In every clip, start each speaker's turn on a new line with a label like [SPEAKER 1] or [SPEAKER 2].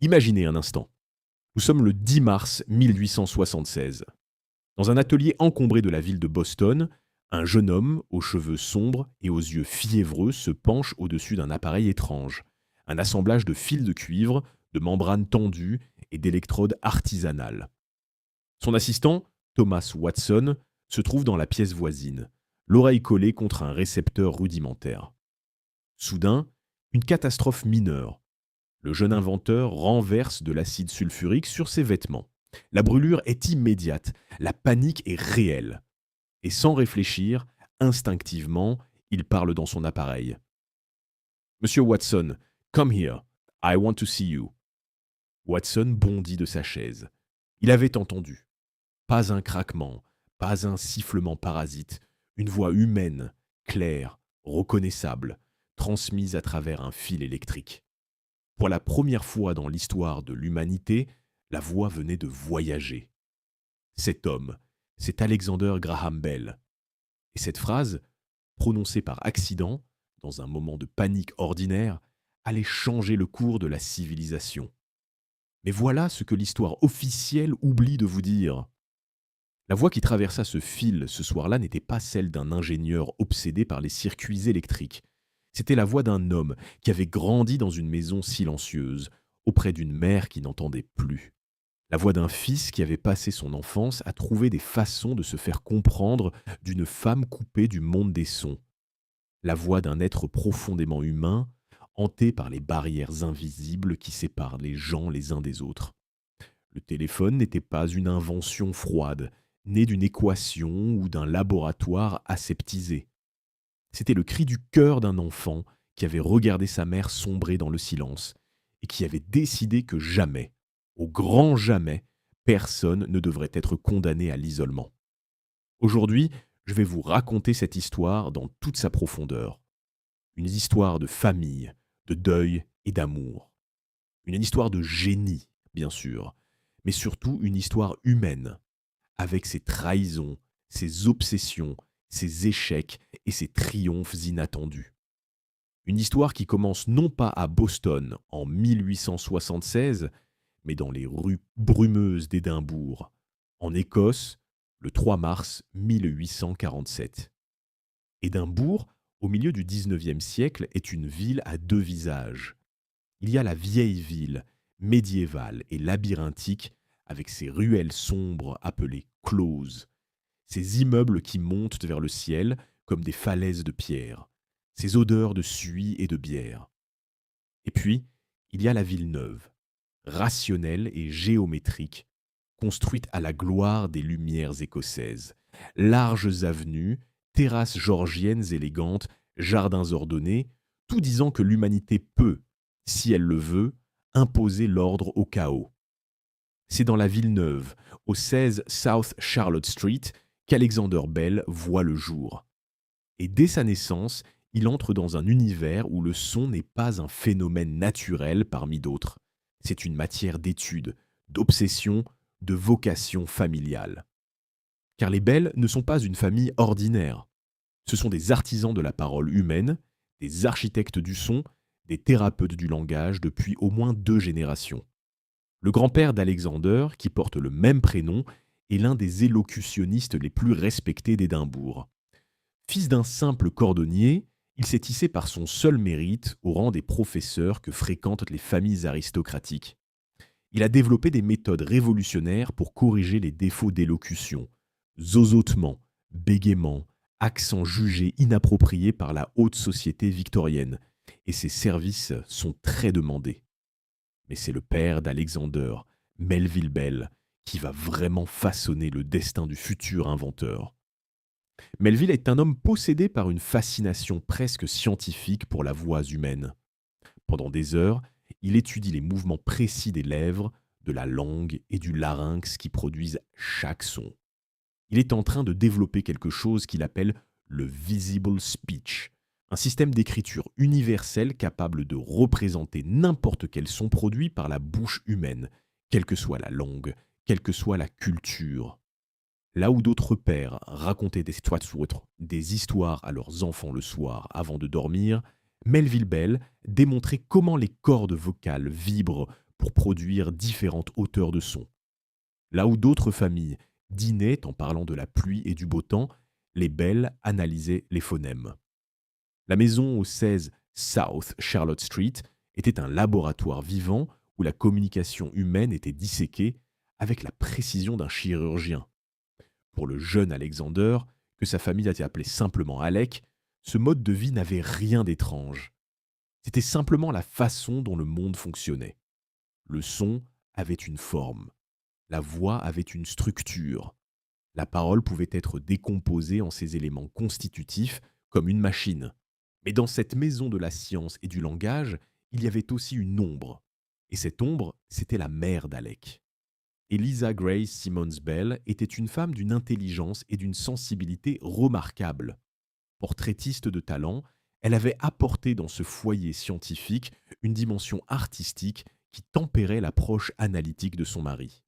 [SPEAKER 1] Imaginez un instant. Nous sommes le 10 mars 1876. Dans un atelier encombré de la ville de Boston, un jeune homme aux cheveux sombres et aux yeux fiévreux se penche au-dessus d'un appareil étrange. Un assemblage de fils de cuivre, de membranes tendues et d'électrodes artisanales. Son assistant, Thomas Watson, se trouve dans la pièce voisine, l'oreille collée contre un récepteur rudimentaire. Soudain, une catastrophe mineure. Le jeune inventeur renverse de l'acide sulfurique sur ses vêtements. La brûlure est immédiate, la panique est réelle. Et sans réfléchir, instinctivement, il parle dans son appareil. Monsieur Watson, come here. I want to see you. Watson bondit de sa chaise. Il avait entendu. Pas un craquement, pas un sifflement parasite, une voix humaine, claire, reconnaissable, transmise à travers un fil électrique. Pour la première fois dans l'histoire de l'humanité, la voix venait de voyager. Cet homme, c'est Alexander Graham Bell. Et cette phrase, prononcée par accident, dans un moment de panique ordinaire, allait changer le cours de la civilisation. Mais voilà ce que l'histoire officielle oublie de vous dire. La voix qui traversa ce fil ce soir-là n'était pas celle d'un ingénieur obsédé par les circuits électriques. C'était la voix d'un homme qui avait grandi dans une maison silencieuse, auprès d'une mère qui n'entendait plus. La voix d'un fils qui avait passé son enfance à trouver des façons de se faire comprendre d'une femme coupée du monde des sons. La voix d'un être profondément humain, hanté par les barrières invisibles qui séparent les gens les uns des autres. Le téléphone n'était pas une invention froide, née d'une équation ou d'un laboratoire aseptisé. C'était le cri du cœur d'un enfant qui avait regardé sa mère sombrer dans le silence et qui avait décidé que jamais, au grand jamais, personne ne devrait être condamné à l'isolement. Aujourd'hui, je vais vous raconter cette histoire dans toute sa profondeur. Une histoire de famille, de deuil et d'amour. Une histoire de génie, bien sûr, mais surtout une histoire humaine, avec ses trahisons, ses obsessions, ses échecs et ses triomphes inattendus. Une histoire qui commence non pas à Boston en 1876, mais dans les rues brumeuses d'Édimbourg, en Écosse, le 3 mars 1847. Édimbourg, au milieu du XIXe siècle, est une ville à deux visages. Il y a la vieille ville, médiévale et labyrinthique, avec ses ruelles sombres appelées closes, ces immeubles qui montent vers le ciel comme des falaises de pierre, ces odeurs de suie et de bière. Et puis, il y a la ville neuve, rationnelle et géométrique, construite à la gloire des lumières écossaises. Larges avenues, terrasses georgiennes élégantes, jardins ordonnés, tout disant que l'humanité peut, si elle le veut, imposer l'ordre au chaos. C'est dans la ville neuve, au 16 South Charlotte Street, qu'Alexander Bell voit le jour. Et dès sa naissance, il entre dans un univers où le son n'est pas un phénomène naturel parmi d'autres. C'est une matière d'étude, d'obsession, de vocation familiale. Car les Bell ne sont pas une famille ordinaire. Ce sont des artisans de la parole humaine, des architectes du son, des thérapeutes du langage depuis au moins 2 générations. Le grand-père d'Alexander, qui porte le même prénom, est l'un des élocutionnistes les plus respectés d'Édimbourg. Fils d'un simple cordonnier, il s'est hissé par son seul mérite au rang des professeurs que fréquentent les familles aristocratiques. Il a développé des méthodes révolutionnaires pour corriger les défauts d'élocution, zozotement, bégaiement, accent jugé inapproprié par la haute société victorienne, et ses services sont très demandés. Mais c'est le père d'Alexander, Melville Bell, qui va vraiment façonner le destin du futur inventeur. Melville est un homme possédé par une fascination presque scientifique pour la voix humaine. Pendant des heures, il étudie les mouvements précis des lèvres, de la langue et du larynx qui produisent chaque son. Il est en train de développer quelque chose qu'il appelle le visible speech, un système d'écriture universel capable de représenter n'importe quel son produit par la bouche humaine, quelle que soit la langue, quelle que soit la culture. Là où d'autres pères racontaient des histoires à leurs enfants le soir avant de dormir, Melville Bell démontrait comment les cordes vocales vibrent pour produire différentes hauteurs de son. Là où d'autres familles dînaient en parlant de la pluie et du beau temps, les Bell analysaient les phonèmes. La maison au 16 South Charlotte Street était un laboratoire vivant où la communication humaine était disséquée avec la précision d'un chirurgien. Pour le jeune Alexander, que sa famille avait appelé simplement Alec, ce mode de vie n'avait rien d'étrange. C'était simplement la façon dont le monde fonctionnait. Le son avait une forme, la voix avait une structure, la parole pouvait être décomposée en ses éléments constitutifs comme une machine. Mais dans cette maison de la science et du langage, il y avait aussi une ombre. Et cette ombre, c'était la mère d'Alec. Eliza Grace Simmons Bell était une femme d'une intelligence et d'une sensibilité remarquables. Portraitiste de talent, elle avait apporté dans ce foyer scientifique une dimension artistique qui tempérait l'approche analytique de son mari.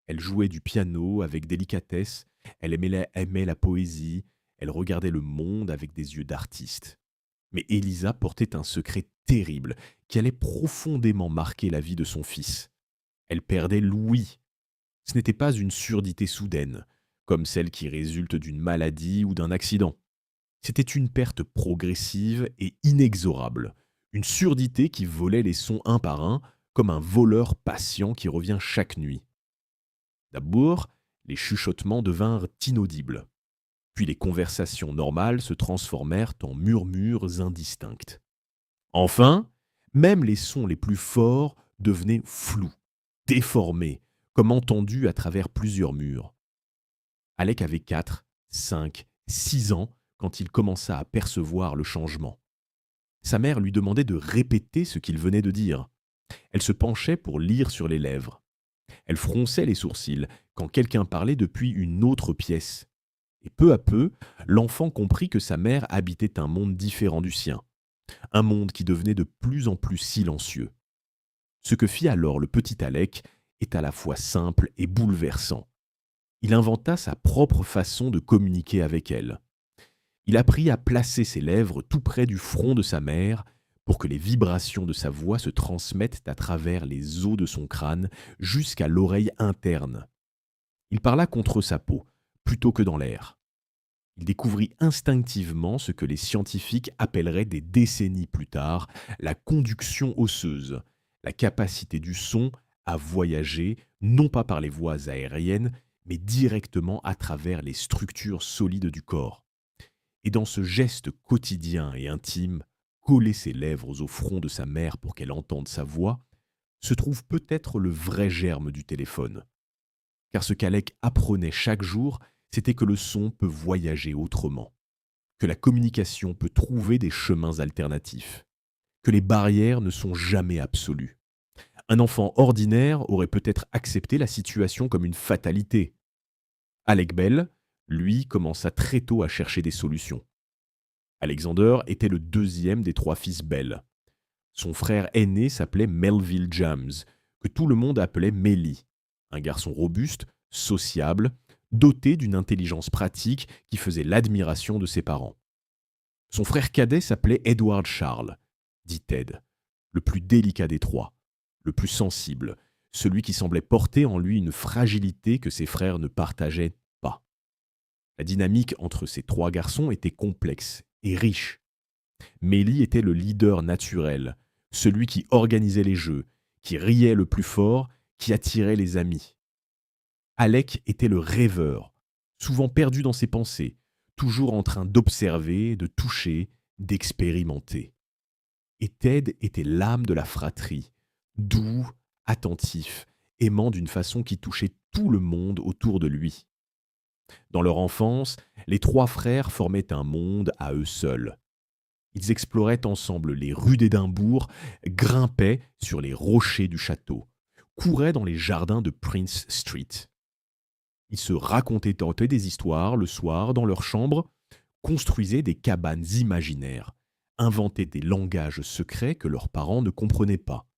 [SPEAKER 1] Elle jouait du piano avec délicatesse, elle aimait la poésie, elle regardait le monde avec des yeux d'artiste. Mais Elisa portait un secret terrible qui allait profondément marquer la vie de son fils. Elle perdait l'ouïe. Ce n'était pas une surdité soudaine, comme celle qui résulte d'une maladie ou d'un accident. C'était une perte progressive et inexorable, une surdité qui volait les sons un par un, comme un voleur patient qui revient chaque nuit. D'abord, les chuchotements devinrent inaudibles. Puis les conversations normales se transformèrent en murmures indistincts. Enfin, même les sons les plus forts devenaient flous, déformés, comme entendus à travers plusieurs murs. Alec avait 4, 5, 6 ans quand il commença à percevoir le changement. Sa mère lui demandait de répéter ce qu'il venait de dire. Elle se penchait pour lire sur les lèvres. Elle fronçait les sourcils quand quelqu'un parlait depuis une autre pièce. Et peu à peu, l'enfant comprit que sa mère habitait un monde différent du sien, un monde qui devenait de plus en plus silencieux. Ce que fit alors le petit Alec est à la fois simple et bouleversant. Il inventa sa propre façon de communiquer avec elle. Il apprit à placer ses lèvres tout près du front de sa mère pour que les vibrations de sa voix se transmettent à travers les os de son crâne jusqu'à l'oreille interne. Il parla contre sa peau, plutôt que dans l'air. Il découvrit instinctivement ce que les scientifiques appelleraient des décennies plus tard la conduction osseuse, la capacité du son à voyager non pas par les voies aériennes, mais directement à travers les structures solides du corps. Et dans ce geste quotidien et intime, coller ses lèvres au front de sa mère pour qu'elle entende sa voix, se trouve peut-être le vrai germe du téléphone. Car ce qu'Alec apprenait chaque jour, c'était que le son peut voyager autrement, que la communication peut trouver des chemins alternatifs, que les barrières ne sont jamais absolues. Un enfant ordinaire aurait peut-être accepté la situation comme une fatalité. Alec Bell, lui, commença très tôt à chercher des solutions. Alexander était le deuxième des 3 fils Bell. Son frère aîné s'appelait Melville James, que tout le monde appelait Melly, un garçon robuste, sociable, doté d'une intelligence pratique qui faisait l'admiration de ses parents. Son frère cadet s'appelait Edward Charles, dit Ted, le plus délicat des 3, le plus sensible, celui qui semblait porter en lui une fragilité que ses frères ne partageaient pas. La dynamique entre ces 3 garçons était complexe et riche. Melly était le leader naturel, celui qui organisait les jeux, qui riait le plus fort, qui attirait les amis. Alec était le rêveur, souvent perdu dans ses pensées, toujours en train d'observer, de toucher, d'expérimenter. Et Ted était l'âme de la fratrie, doux, attentif, aimant d'une façon qui touchait tout le monde autour de lui. Dans leur enfance, les 3 frères formaient un monde à eux seuls. Ils exploraient ensemble les rues d'Édimbourg, grimpaient sur les rochers du château, couraient dans les jardins de Prince Street. Ils se racontaient des histoires le soir dans leur chambre, construisaient des cabanes imaginaires, inventaient des langages secrets que leurs parents ne comprenaient pas.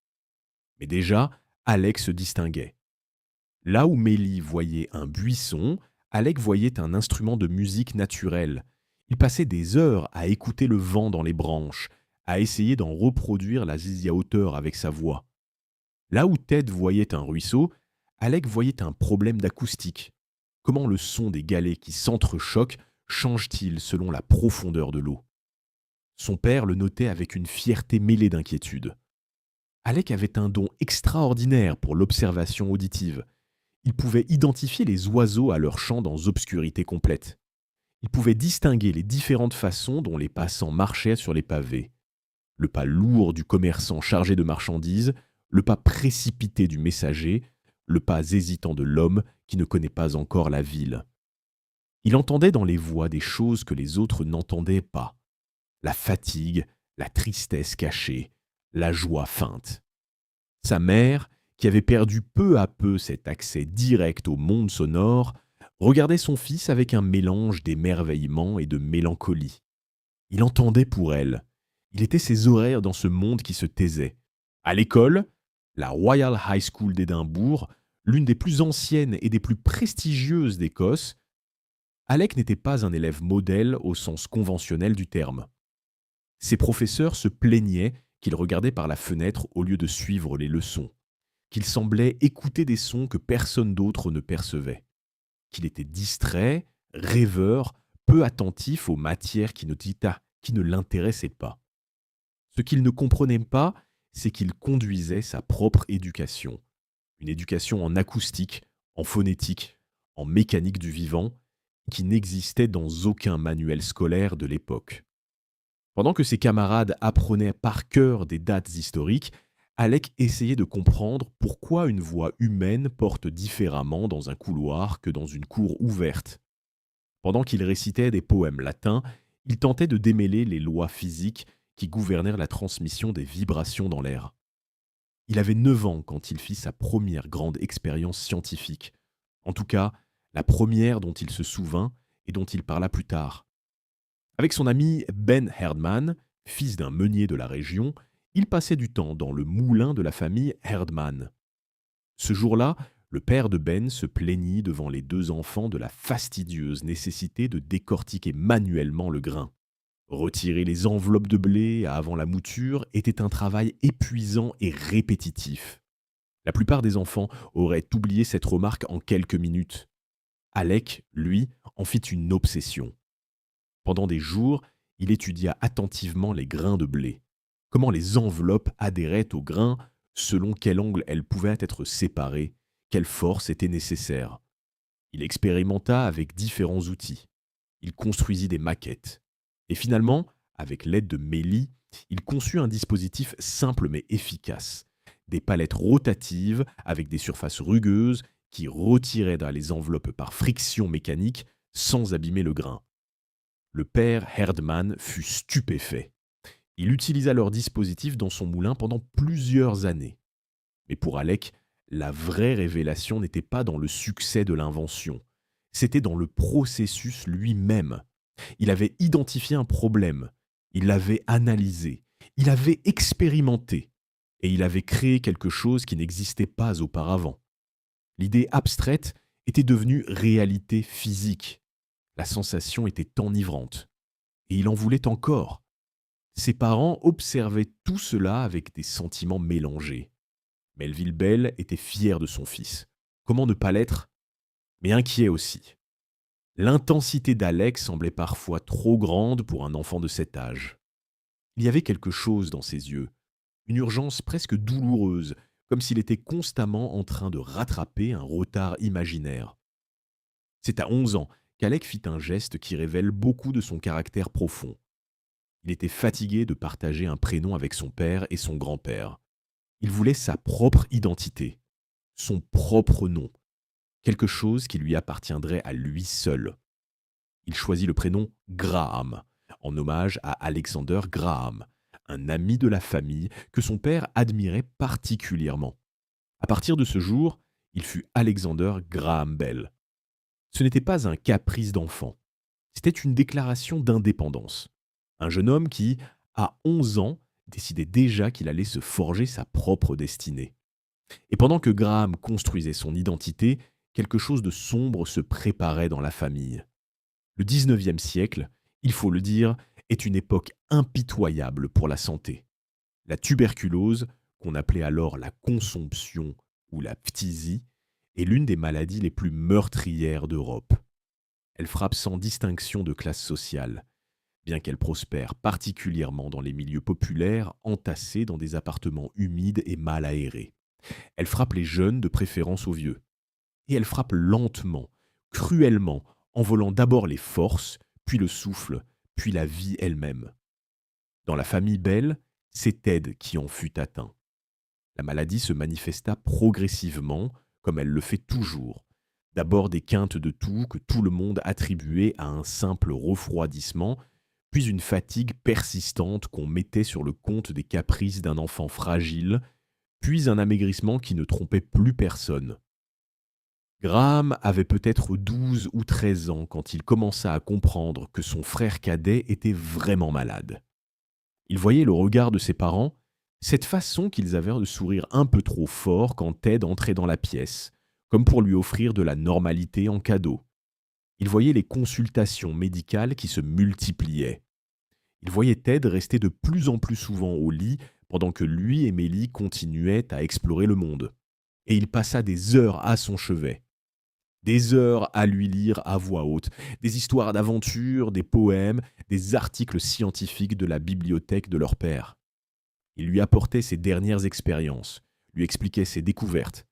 [SPEAKER 1] Mais déjà, Alec se distinguait. Là où Melly voyait un buisson, Alec voyait un instrument de musique naturelle. Il passait des heures à écouter le vent dans les branches, à essayer d'en reproduire la zizi à hauteur avec sa voix. Là où Ted voyait un ruisseau, Alec voyait un problème d'acoustique. Comment le son des galets qui s'entrechoquent change-t-il selon la profondeur de l'eau? Son père le notait avec une fierté mêlée d'inquiétude. Alec avait un don extraordinaire pour l'observation auditive. Il pouvait identifier les oiseaux à leur chant dans obscurité complète. Il pouvait distinguer les différentes façons dont les passants marchaient sur les pavés. Le pas lourd du commerçant chargé de marchandises, le pas précipité du messager, le pas hésitant de l'homme qui ne connaît pas encore la ville. Il entendait dans les voix des choses que les autres n'entendaient pas. La fatigue, la tristesse cachée, la joie feinte. Sa mère, qui avait perdu peu à peu cet accès direct au monde sonore, regardait son fils avec un mélange d'émerveillement et de mélancolie. Il entendait pour elle. Il était ses oreilles dans ce monde qui se taisait. À l'école, la Royal High School d'Édimbourg, l'une des plus anciennes et des plus prestigieuses d'Écosse, Alec n'était pas un élève modèle au sens conventionnel du terme. Ses professeurs se plaignaient qu'il regardait par la fenêtre au lieu de suivre les leçons, qu'il semblait écouter des sons que personne d'autre ne percevait, qu'il était distrait, rêveur, peu attentif aux matières qui ne l'intéressaient pas. Ce qu'il ne comprenait pas, c'est qu'il conduisait sa propre éducation, une éducation en acoustique, en phonétique, en mécanique du vivant, qui n'existait dans aucun manuel scolaire de l'époque. Pendant que ses camarades apprenaient par cœur des dates historiques, Alec essayait de comprendre pourquoi une voix humaine porte différemment dans un couloir que dans une cour ouverte. Pendant qu'il récitait des poèmes latins, il tentait de démêler les lois physiques qui gouvernèrent la transmission des vibrations dans l'air. Il avait 9 ans quand il fit sa première grande expérience scientifique. En tout cas, la première dont il se souvint et dont il parla plus tard. Avec son ami Ben Herdman, fils d'un meunier de la région, il passait du temps dans le moulin de la famille Herdman. Ce jour-là, le père de Ben se plaignit devant les 2 enfants de la fastidieuse nécessité de décortiquer manuellement le grain. Retirer les enveloppes de blé avant la mouture était un travail épuisant et répétitif. La plupart des enfants auraient oublié cette remarque en quelques minutes. Alec, lui, en fit une obsession. Pendant des jours, il étudia attentivement les grains de blé, comment les enveloppes adhéraient aux grains, selon quel angle elles pouvaient être séparées, quelle force était nécessaire. Il expérimenta avec différents outils. Il construisit des maquettes. Et finalement, avec l'aide de Mélie, il conçut un dispositif simple mais efficace. Des palettes rotatives avec des surfaces rugueuses qui retiraient dans les enveloppes par friction mécanique sans abîmer le grain. Le père Herdman fut stupéfait. Il utilisa leur dispositif dans son moulin pendant plusieurs années. Mais pour Alec, la vraie révélation n'était pas dans le succès de l'invention, c'était dans le processus lui-même. Il avait identifié un problème, il l'avait analysé, il avait expérimenté, et il avait créé quelque chose qui n'existait pas auparavant. L'idée abstraite était devenue réalité physique. La sensation était enivrante. Et il en voulait encore. Ses parents observaient tout cela avec des sentiments mélangés. Melville Bell était fier de son fils. Comment ne pas l'être? Mais inquiet aussi. L'intensité d'Alex semblait parfois trop grande pour un enfant de cet âge. Il y avait quelque chose dans ses yeux, une urgence presque douloureuse, comme s'il était constamment en train de rattraper un retard imaginaire. C'est à 11 ans qu'Alec fit un geste qui révèle beaucoup de son caractère profond. Il était fatigué de partager un prénom avec son père et son grand-père. Il voulait sa propre identité, son propre nom, quelque chose qui lui appartiendrait à lui seul. Il choisit le prénom Graham, en hommage à Alexander Graham, un ami de la famille que son père admirait particulièrement. À partir de ce jour, il fut Alexander Graham Bell. Ce n'était pas un caprice d'enfant, c'était une déclaration d'indépendance. Un jeune homme qui, à 11 ans, décidait déjà qu'il allait se forger sa propre destinée. Et pendant que Graham construisait son identité, quelque chose de sombre se préparait dans la famille. Le 19e siècle, il faut le dire, est une époque impitoyable pour la santé. La tuberculose qu'on appelait alors la consomption ou la phthisie, est l'une des maladies les plus meurtrières d'Europe. Elle frappe sans distinction de classe sociale, bien qu'elle prospère particulièrement dans les milieux populaires entassés dans des appartements humides et mal aérés. Elle frappe les jeunes de préférence aux vieux. Et elle frappe lentement, cruellement, en volant d'abord les forces, puis le souffle, puis la vie elle-même. Dans la famille Bell, c'est Ted qui en fut atteint. La maladie se manifesta progressivement, comme elle le fait toujours. D'abord des quintes de toux que tout le monde attribuait à un simple refroidissement, puis une fatigue persistante qu'on mettait sur le compte des caprices d'un enfant fragile, puis un amaigrissement qui ne trompait plus personne. Graham avait peut-être 12 ou 13 ans quand il commença à comprendre que son frère cadet était vraiment malade. Il voyait le regard de ses parents, cette façon qu'ils avaient de sourire un peu trop fort quand Ted entrait dans la pièce, comme pour lui offrir de la normalité en cadeau. Il voyait les consultations médicales qui se multipliaient. Il voyait Ted rester de plus en plus souvent au lit pendant que lui et Melly continuaient à explorer le monde. Et il passa des heures à son chevet. Des heures à lui lire à voix haute, des histoires d'aventure, des poèmes, des articles scientifiques de la bibliothèque de leur père. Il lui apportait ses dernières expériences, lui expliquait ses découvertes.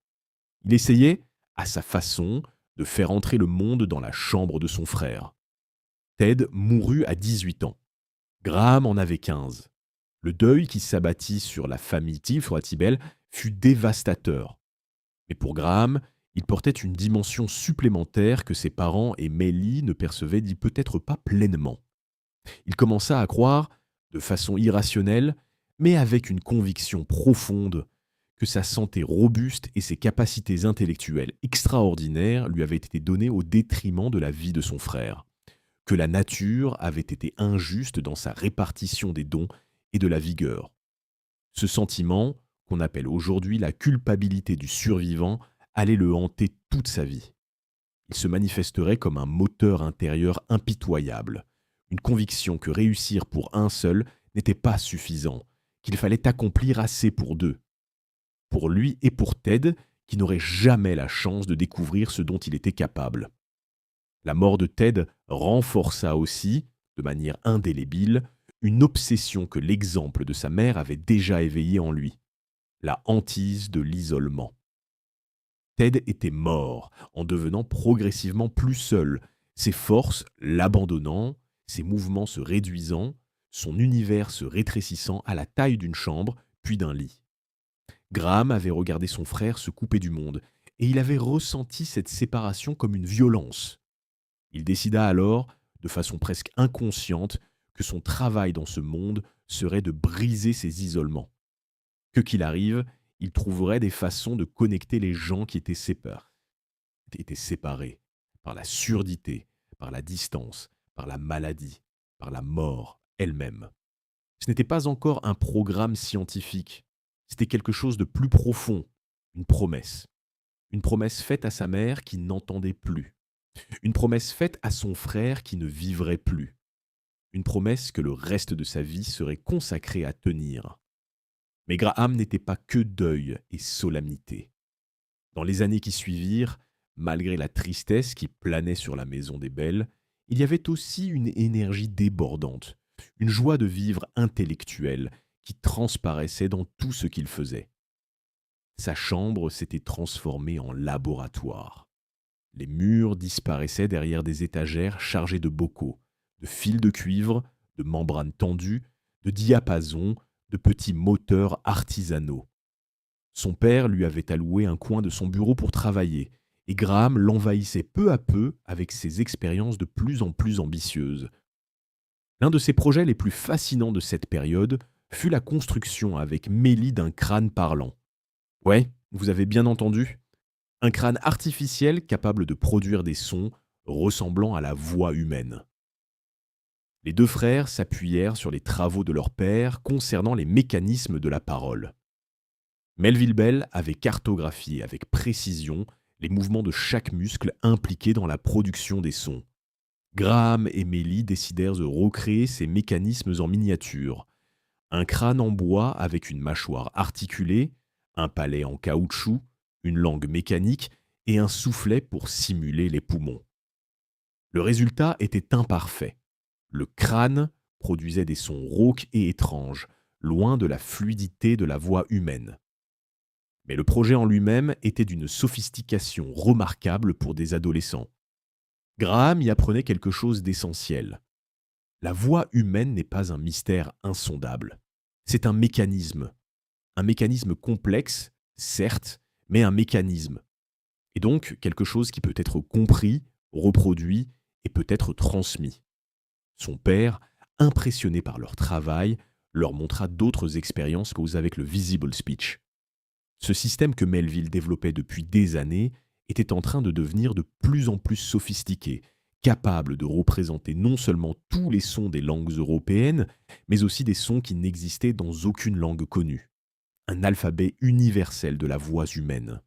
[SPEAKER 1] Il essayait, à sa façon, de faire entrer le monde dans la chambre de son frère. Ted mourut à 18 ans. Graham en avait 15. Le deuil qui s'abattit sur la famille Tibel fut dévastateur. Mais pour Graham, il portait une dimension supplémentaire que ses parents et Melly ne percevaient peut-être pas pleinement. Il commença à croire, de façon irrationnelle, mais avec une conviction profonde, que sa santé robuste et ses capacités intellectuelles extraordinaires lui avaient été données au détriment de la vie de son frère, que la nature avait été injuste dans sa répartition des dons et de la vigueur. Ce sentiment, qu'on appelle aujourd'hui la culpabilité du survivant, allait le hanter toute sa vie. Il se manifesterait comme un moteur intérieur impitoyable, une conviction que réussir pour un seul n'était pas suffisant, qu'il fallait accomplir assez pour deux. Pour lui et pour Ted, qui n'aurait jamais la chance de découvrir ce dont il était capable. La mort de Ted renforça aussi, de manière indélébile, une obsession que l'exemple de sa mère avait déjà éveillée en lui, la hantise de l'isolement. Ted était mort, en devenant progressivement plus seul, ses forces l'abandonnant, ses mouvements se réduisant, son univers se rétrécissant à la taille d'une chambre, puis d'un lit. Graham avait regardé son frère se couper du monde, et il avait ressenti cette séparation comme une violence. Il décida alors, de façon presque inconsciente, que son travail dans ce monde serait de briser ces isolements. Que qu'il arrive, il trouverait des façons de connecter les gens qui étaient séparés par la surdité, par la distance, par la maladie, par la mort elle-même. Ce n'était pas encore un programme scientifique, c'était quelque chose de plus profond, une promesse. Une promesse faite à sa mère qui n'entendait plus. Une promesse faite à son frère qui ne vivrait plus. Une promesse que le reste de sa vie serait consacré à tenir. Mais Graham n'était pas que deuil et solennité. Dans les années qui suivirent, malgré la tristesse qui planait sur la maison des Bell, il y avait aussi une énergie débordante, une joie de vivre intellectuelle qui transparaissait dans tout ce qu'il faisait. Sa chambre s'était transformée en laboratoire. Les murs disparaissaient derrière des étagères chargées de bocaux, de fils de cuivre, de membranes tendues, de diapasons, de petits moteurs artisanaux. Son père lui avait alloué un coin de son bureau pour travailler, et Graham l'envahissait peu à peu avec ses expériences de plus en plus ambitieuses. L'un de ses projets les plus fascinants de cette période fut la construction avec Melly d'un crâne parlant. Ouais, vous avez bien entendu. Un crâne artificiel capable de produire des sons ressemblant à la voix humaine. Les deux frères s'appuyèrent sur les travaux de leur père concernant les mécanismes de la parole. Melville Bell avait cartographié avec précision les mouvements de chaque muscle impliqué dans la production des sons. Graham et Melly décidèrent de recréer ces mécanismes en miniature, Un crâne en bois avec une mâchoire articulée, un palais en caoutchouc, une langue mécanique et un soufflet pour simuler les poumons. Le résultat était imparfait. Le crâne produisait des sons rauques et étranges, loin de la fluidité de la voix humaine. Mais le projet en lui-même était d'une sophistication remarquable pour des adolescents. Graham y apprenait quelque chose d'essentiel. La voix humaine n'est pas un mystère insondable. C'est un mécanisme complexe, certes, mais un mécanisme. Et donc quelque chose qui peut être compris, reproduit et peut être transmis. Son père, impressionné par leur travail, leur montra d'autres expériences causées avec le visible speech. Ce système que Melville développait depuis des années était en train de devenir de plus en plus sophistiqué, capable de représenter non seulement tous les sons des langues européennes, mais aussi des sons qui n'existaient dans aucune langue connue. Un alphabet universel de la voix humaine.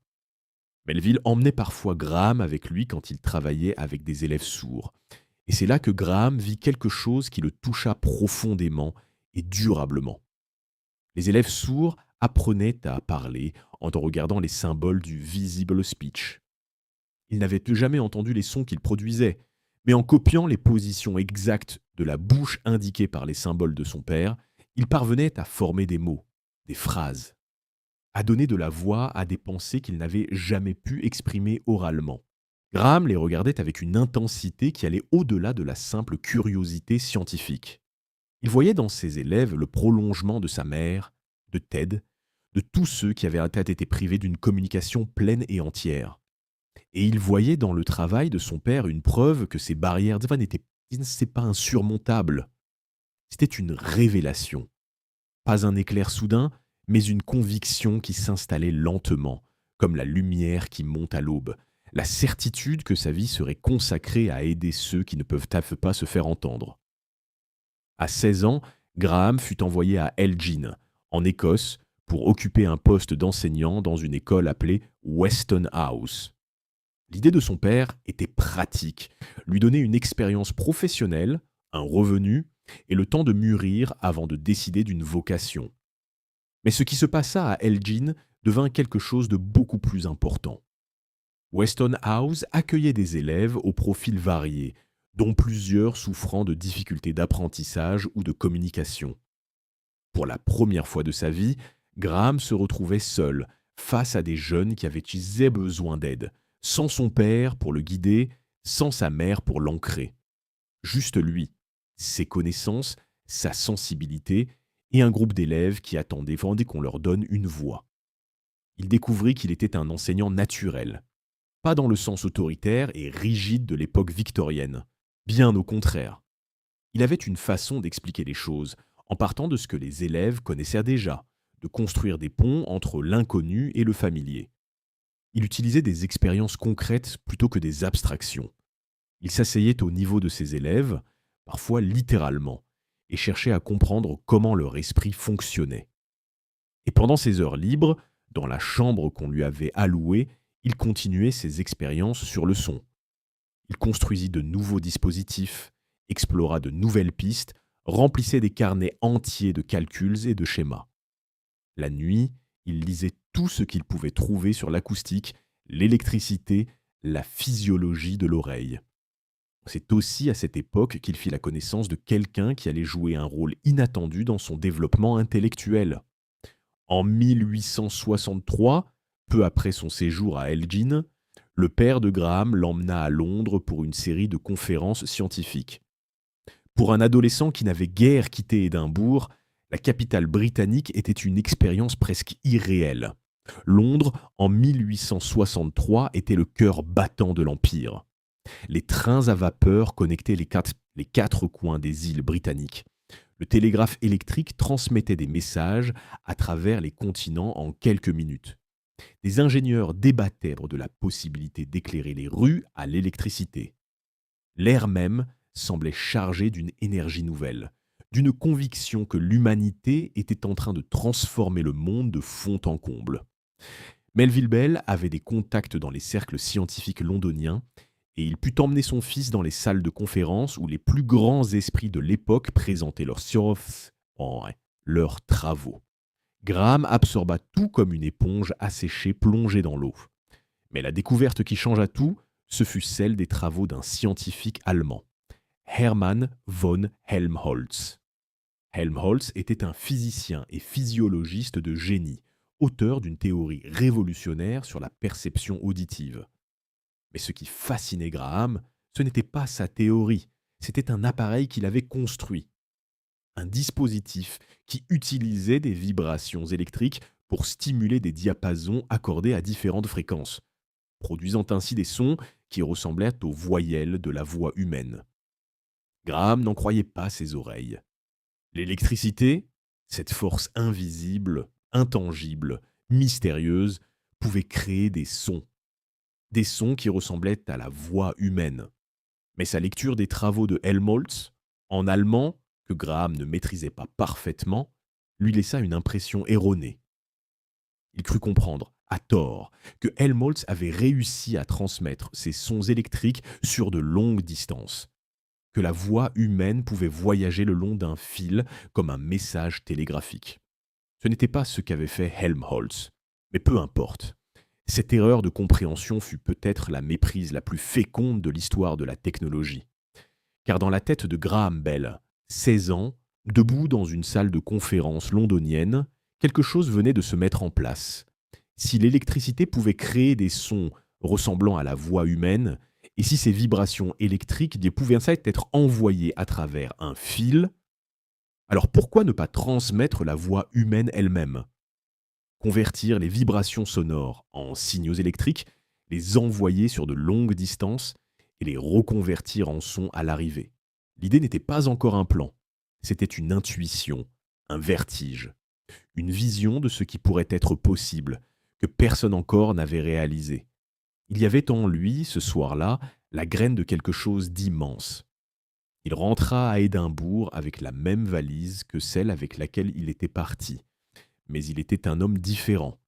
[SPEAKER 1] Melville emmenait parfois Graham avec lui quand il travaillait avec des élèves sourds. Et c'est là que Graham vit quelque chose qui le toucha profondément et durablement. Les élèves sourds apprenaient à parler en regardant les symboles du visible speech. Ils n'avaient jamais entendu les sons qu'ils produisaient, mais en copiant les positions exactes de la bouche indiquées par les symboles de son père, il parvenait à former des mots, des phrases, à donner de la voix à des pensées qu'il n'avait jamais pu exprimer oralement. Graham les regardait avec une intensité qui allait au-delà de la simple curiosité scientifique. Il voyait dans ses élèves le prolongement de sa mère, de Ted, de tous ceux qui avaient été privés d'une communication pleine et entière. Et il voyait dans le travail de son père une preuve que ces barrières n'étaient pas insurmontables. C'était une révélation. Pas un éclair soudain, mais une conviction qui s'installait lentement, comme la lumière qui monte à l'aube, la certitude que sa vie serait consacrée à aider ceux qui ne peuvent pas se faire entendre. À 16 ans, Graham fut envoyé à Elgin, en Écosse, pour occuper un poste d'enseignant dans une école appelée Weston House. L'idée de son père était pratique, lui donner une expérience professionnelle, un revenu et le temps de mûrir avant de décider d'une vocation. Mais ce qui se passa à Elgin devint quelque chose de beaucoup plus important. Weston House accueillait des élèves aux profils variés, dont plusieurs souffrant de difficultés d'apprentissage ou de communication. Pour la première fois de sa vie, Graham se retrouvait seul, face à des jeunes qui avaient besoin d'aide, sans son père pour le guider, sans sa mère pour l'ancrer. Juste lui, ses connaissances, sa sensibilité et un groupe d'élèves qui attendaient qu'on leur donne une voix. Il découvrit qu'il était un enseignant naturel, pas dans le sens autoritaire et rigide de l'époque victorienne, bien au contraire. Il avait une façon d'expliquer les choses, en partant de ce que les élèves connaissaient déjà, de construire des ponts entre l'inconnu et le familier. Il utilisait des expériences concrètes plutôt que des abstractions. Il s'asseyait au niveau de ses élèves, parfois littéralement, et cherchait à comprendre comment leur esprit fonctionnait. Et pendant ses heures libres, dans la chambre qu'on lui avait allouée, il continuait ses expériences sur le son. Il construisit de nouveaux dispositifs, explora de nouvelles pistes, remplissait des carnets entiers de calculs et de schémas. La nuit, il lisait tout ce qu'il pouvait trouver sur l'acoustique, l'électricité, la physiologie de l'oreille. C'est aussi à cette époque qu'il fit la connaissance de quelqu'un qui allait jouer un rôle inattendu dans son développement intellectuel. En 1863, peu après son séjour à Elgin, le père de Graham l'emmena à Londres pour une série de conférences scientifiques. Pour un adolescent qui n'avait guère quitté Édimbourg, la capitale britannique était une expérience presque irréelle. Londres, en 1863, était le cœur battant de l'Empire. Les trains à vapeur connectaient les quatre coins des îles britanniques. Le télégraphe électrique transmettait des messages à travers les continents en quelques minutes. Des ingénieurs débattaient de la possibilité d'éclairer les rues à l'électricité. L'air même semblait chargé d'une énergie nouvelle, d'une conviction que l'humanité était en train de transformer le monde de fond en comble. Melville Bell avait des contacts dans les cercles scientifiques londoniens et il put emmener son fils dans les salles de conférence où les plus grands esprits de l'époque présentaient leurs sciences. leurs travaux. Graham absorba tout comme une éponge asséchée plongée dans l'eau. Mais la découverte qui changea tout, ce fut celle des travaux d'un scientifique allemand, Hermann von Helmholtz. Helmholtz était un physicien et physiologiste de génie, auteur d'une théorie révolutionnaire sur la perception auditive. Mais ce qui fascinait Graham, ce n'était pas sa théorie, c'était un appareil qu'il avait construit, un dispositif qui utilisait des vibrations électriques pour stimuler des diapasons accordés à différentes fréquences, produisant ainsi des sons qui ressemblaient aux voyelles de la voix humaine. Graham n'en croyait pas ses oreilles. L'électricité, cette force invisible, intangible, mystérieuse, pouvait créer des sons qui ressemblaient à la voix humaine. Mais sa lecture des travaux de Helmholtz, en allemand, que Graham ne maîtrisait pas parfaitement, lui laissa une impression erronée. Il crut comprendre, à tort, que Helmholtz avait réussi à transmettre ces sons électriques sur de longues distances, que la voix humaine pouvait voyager le long d'un fil comme un message télégraphique. Ce n'était pas ce qu'avait fait Helmholtz, mais peu importe. Cette erreur de compréhension fut peut-être la méprise la plus féconde de l'histoire de la technologie. Car dans la tête de Graham Bell, 16 ans, debout dans une salle de conférence londonienne, quelque chose venait de se mettre en place. Si l'électricité pouvait créer des sons ressemblant à la voix humaine, et si ces vibrations électriques pouvaient être envoyées à travers un fil, alors pourquoi ne pas transmettre la voix humaine elle-même ? Convertir les vibrations sonores en signaux électriques, les envoyer sur de longues distances et les reconvertir en sons à l'arrivée. L'idée n'était pas encore un plan, c'était une intuition, un vertige, une vision de ce qui pourrait être possible, que personne encore n'avait réalisé. Il y avait en lui, ce soir-là, la graine de quelque chose d'immense. Il rentra à Édimbourg avec la même valise que celle avec laquelle il était parti. Mais il était un homme différent.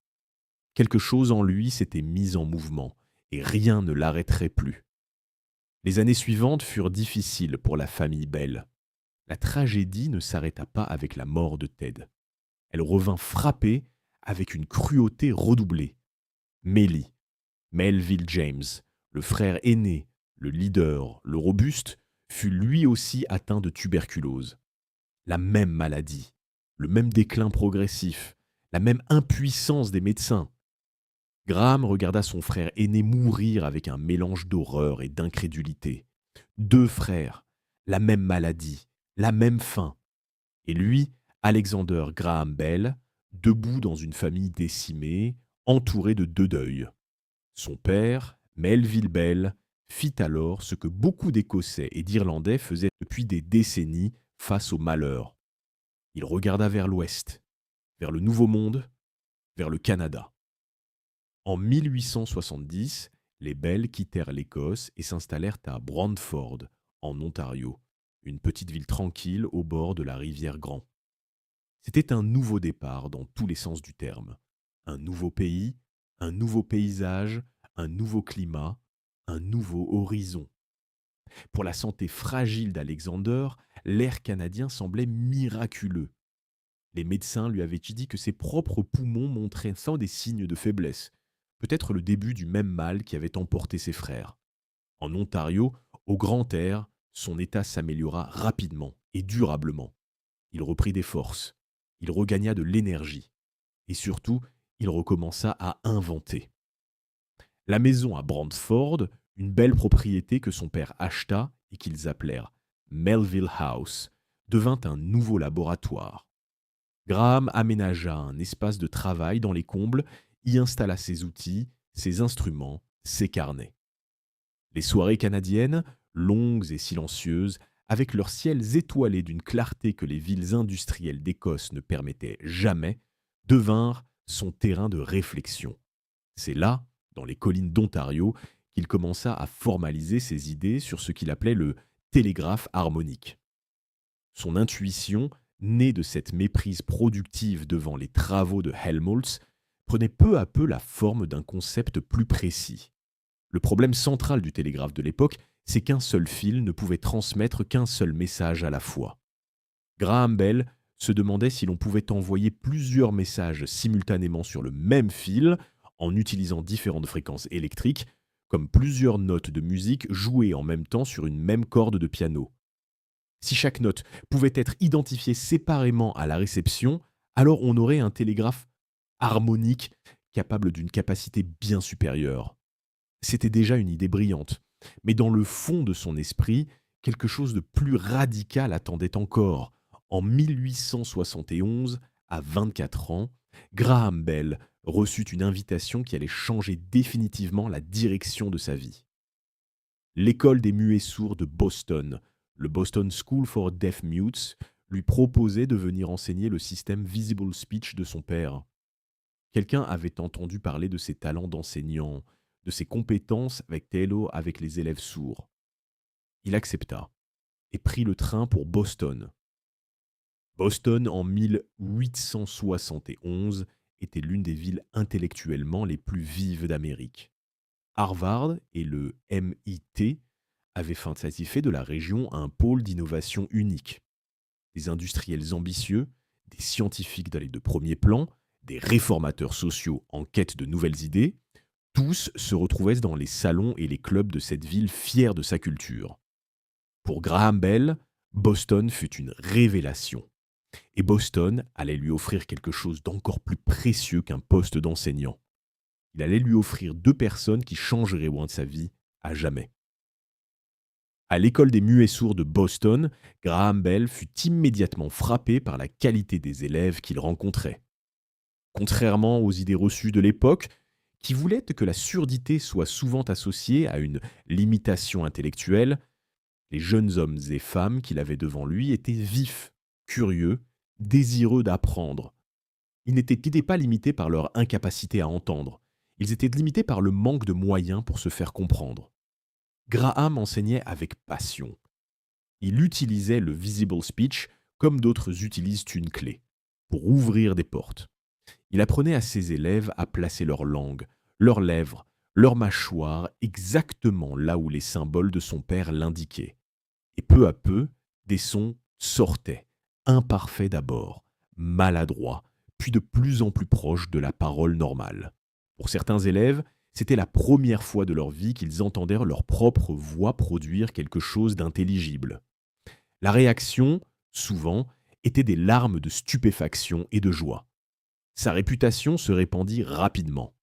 [SPEAKER 1] Quelque chose en lui s'était mis en mouvement, et rien ne l'arrêterait plus. Les années suivantes furent difficiles pour la famille Bell. La tragédie ne s'arrêta pas avec la mort de Ted. Elle revint frapper avec une cruauté redoublée. Melville James, le frère aîné, le leader, le robuste, fut lui aussi atteint de tuberculose. La même maladie, le même déclin progressif, la même impuissance des médecins. Graham regarda son frère aîné mourir avec un mélange d'horreur et d'incrédulité. 2 frères, la même maladie, la même faim. Et lui, Alexander Graham Bell, debout dans une famille décimée, entouré de 2 deuils. Son père, Melville Bell, fit alors ce que beaucoup d'Écossais et d'Irlandais faisaient depuis des décennies face au malheur. Il regarda vers l'ouest, vers le Nouveau Monde, vers le Canada. En 1870, les Bell quittèrent l'Écosse et s'installèrent à Brantford, en Ontario, une petite ville tranquille au bord de la rivière Grand. C'était un nouveau départ dans tous les sens du terme. Un nouveau pays, un nouveau paysage, un nouveau climat, un nouveau horizon. Pour la santé fragile d'Alexander, l'air canadien semblait miraculeux. Les médecins lui avaient dit que ses propres poumons montraient sans des signes de faiblesse, peut-être le début du même mal qui avait emporté ses frères. En Ontario, au grand air, son état s'améliora rapidement et durablement. Il reprit des forces, il regagna de l'énergie, et surtout, il recommença à inventer. La maison à Brantford, une belle propriété que son père acheta et qu'ils appelèrent Melville House, devint un nouveau laboratoire. Graham aménagea un espace de travail dans les combles, y installa ses outils, ses instruments, ses carnets. Les soirées canadiennes, longues et silencieuses, avec leurs ciels étoilés d'une clarté que les villes industrielles d'Écosse ne permettaient jamais, devinrent son terrain de réflexion. C'est là, dans les collines d'Ontario, qu'il commença à formaliser ses idées sur ce qu'il appelait le télégraphe harmonique. Son intuition, née de cette méprise productive devant les travaux de Helmholtz, prenait peu à peu la forme d'un concept plus précis. Le problème central du télégraphe de l'époque, c'est qu'un seul fil ne pouvait transmettre qu'un seul message à la fois. Graham Bell se demandait si l'on pouvait envoyer plusieurs messages simultanément sur le même fil en utilisant différentes fréquences électriques, comme plusieurs notes de musique jouées en même temps sur une même corde de piano. Si chaque note pouvait être identifiée séparément à la réception, alors on aurait un télégraphe harmonique capable d'une capacité bien supérieure. C'était déjà une idée brillante, mais dans le fond de son esprit, quelque chose de plus radical attendait encore. En 1871, à 24 ans, Graham Bell reçut une invitation qui allait changer définitivement la direction de sa vie. L'école des muets sourds de Boston, le Boston School for Deaf Mutes, lui proposait de venir enseigner le système Visible Speech de son père. Quelqu'un avait entendu parler de ses talents d'enseignant, de ses compétences avec les élèves sourds. Il accepta et prit le train pour Boston. Boston, en 1871, était l'une des villes intellectuellement les plus vives d'Amérique. Harvard et le MIT avaient ainsi fait de la région un pôle d'innovation unique. Des industriels ambitieux, des scientifiques d'aller de premier plan, des réformateurs sociaux en quête de nouvelles idées, tous se retrouvaient dans les salons et les clubs de cette ville fière de sa culture. Pour Graham Bell, Boston fut une révélation. Et Boston allait lui offrir quelque chose d'encore plus précieux qu'un poste d'enseignant. Il allait lui offrir deux personnes qui changeraient de sa vie à jamais. À l'école des muets sourds de Boston, Graham Bell fut immédiatement frappé par la qualité des élèves qu'il rencontrait. Contrairement aux idées reçues de l'époque, qui voulaient que la surdité soit souvent associée à une limitation intellectuelle, les jeunes hommes et femmes qu'il avait devant lui étaient vifs, curieux, désireux d'apprendre. Ils n'étaient pas limités par leur incapacité à entendre, ils étaient limités par le manque de moyens pour se faire comprendre. Graham enseignait avec passion. Il utilisait le visible speech comme d'autres utilisent une clé, pour ouvrir des portes. Il apprenait à ses élèves à placer leur langue, leurs lèvres, leur mâchoire exactement là où les symboles de son père l'indiquaient. Et peu à peu, des sons sortaient, imparfaits d'abord, maladroits, puis de plus en plus proches de la parole normale. Pour certains élèves, c'était la première fois de leur vie qu'ils entendirent leur propre voix produire quelque chose d'intelligible. La réaction, souvent, était des larmes de stupéfaction et de joie. Sa réputation se répandit rapidement.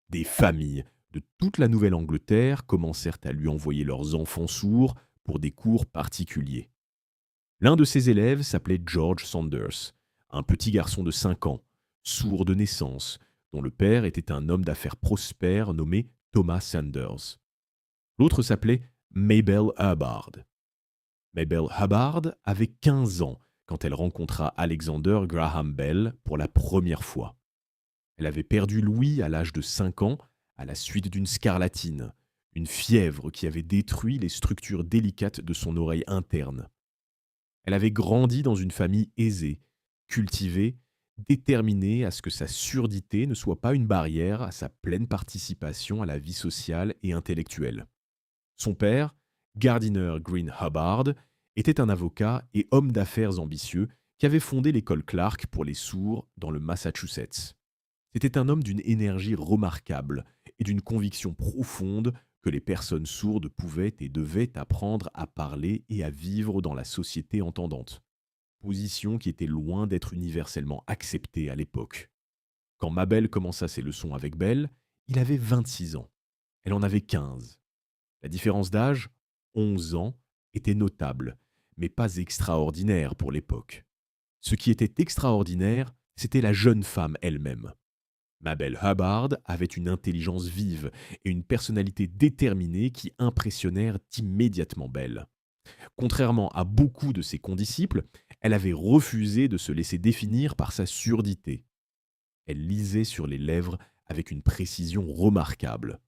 [SPEAKER 1] Des familles de toute la Nouvelle-Angleterre commencèrent à lui envoyer leurs enfants sourds pour des cours particuliers. L'un de ses élèves s'appelait George Saunders, un petit garçon de 5 ans, sourd de naissance, dont le père était un homme d'affaires prospère nommé Thomas Sanders. L'autre s'appelait Mabel Hubbard. Mabel Hubbard avait 15 ans quand elle rencontra Alexander Graham Bell pour la première fois. Elle avait perdu l'ouïe à l'âge de 5 ans à la suite d'une scarlatine, une fièvre qui avait détruit les structures délicates de son oreille interne. Elle avait grandi dans une famille aisée, cultivée, déterminée à ce que sa surdité ne soit pas une barrière à sa pleine participation à la vie sociale et intellectuelle. Son père, Gardiner Green Hubbard, était un avocat et homme d'affaires ambitieux qui avait fondé l'école Clark pour les sourds dans le Massachusetts. C'était un homme d'une énergie remarquable et d'une conviction profonde que les personnes sourdes pouvaient et devaient apprendre à parler et à vivre dans la société entendante. Position qui était loin d'être universellement acceptée à l'époque. Quand Mabel commença ses leçons avec Bell, il avait 26 ans. Elle en avait 15. La différence d'âge, 11 ans, était notable, mais pas extraordinaire pour l'époque. Ce qui était extraordinaire, c'était la jeune femme elle-même. Mabel Hubbard avait une intelligence vive et une personnalité déterminée qui impressionnèrent immédiatement Bell. Contrairement à beaucoup de ses condisciples, elle avait refusé de se laisser définir par sa surdité. Elle lisait sur les lèvres avec une précision remarquable.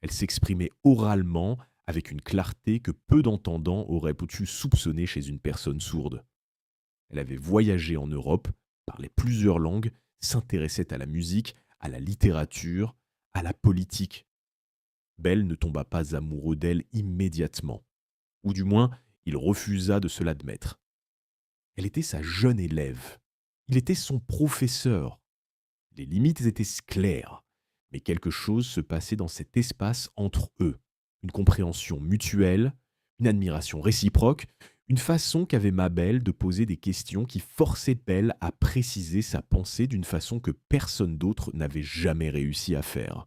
[SPEAKER 1] Elle s'exprimait oralement avec une clarté que peu d'entendants auraient pu soupçonner chez une personne sourde. Elle avait voyagé en Europe, parlait plusieurs langues, s'intéressait à la musique, à la littérature, à la politique. Bell ne tomba pas amoureux d'elle immédiatement, ou du moins, il refusa de se l'admettre. elle était sa jeune élève. Il était son professeur. Les limites étaient claires, mais quelque chose se passait dans cet espace entre eux. Une compréhension mutuelle, une admiration réciproque, une façon qu'avait Mabel de poser des questions qui forçaient Belle à préciser sa pensée d'une façon que personne d'autre n'avait jamais réussi à faire.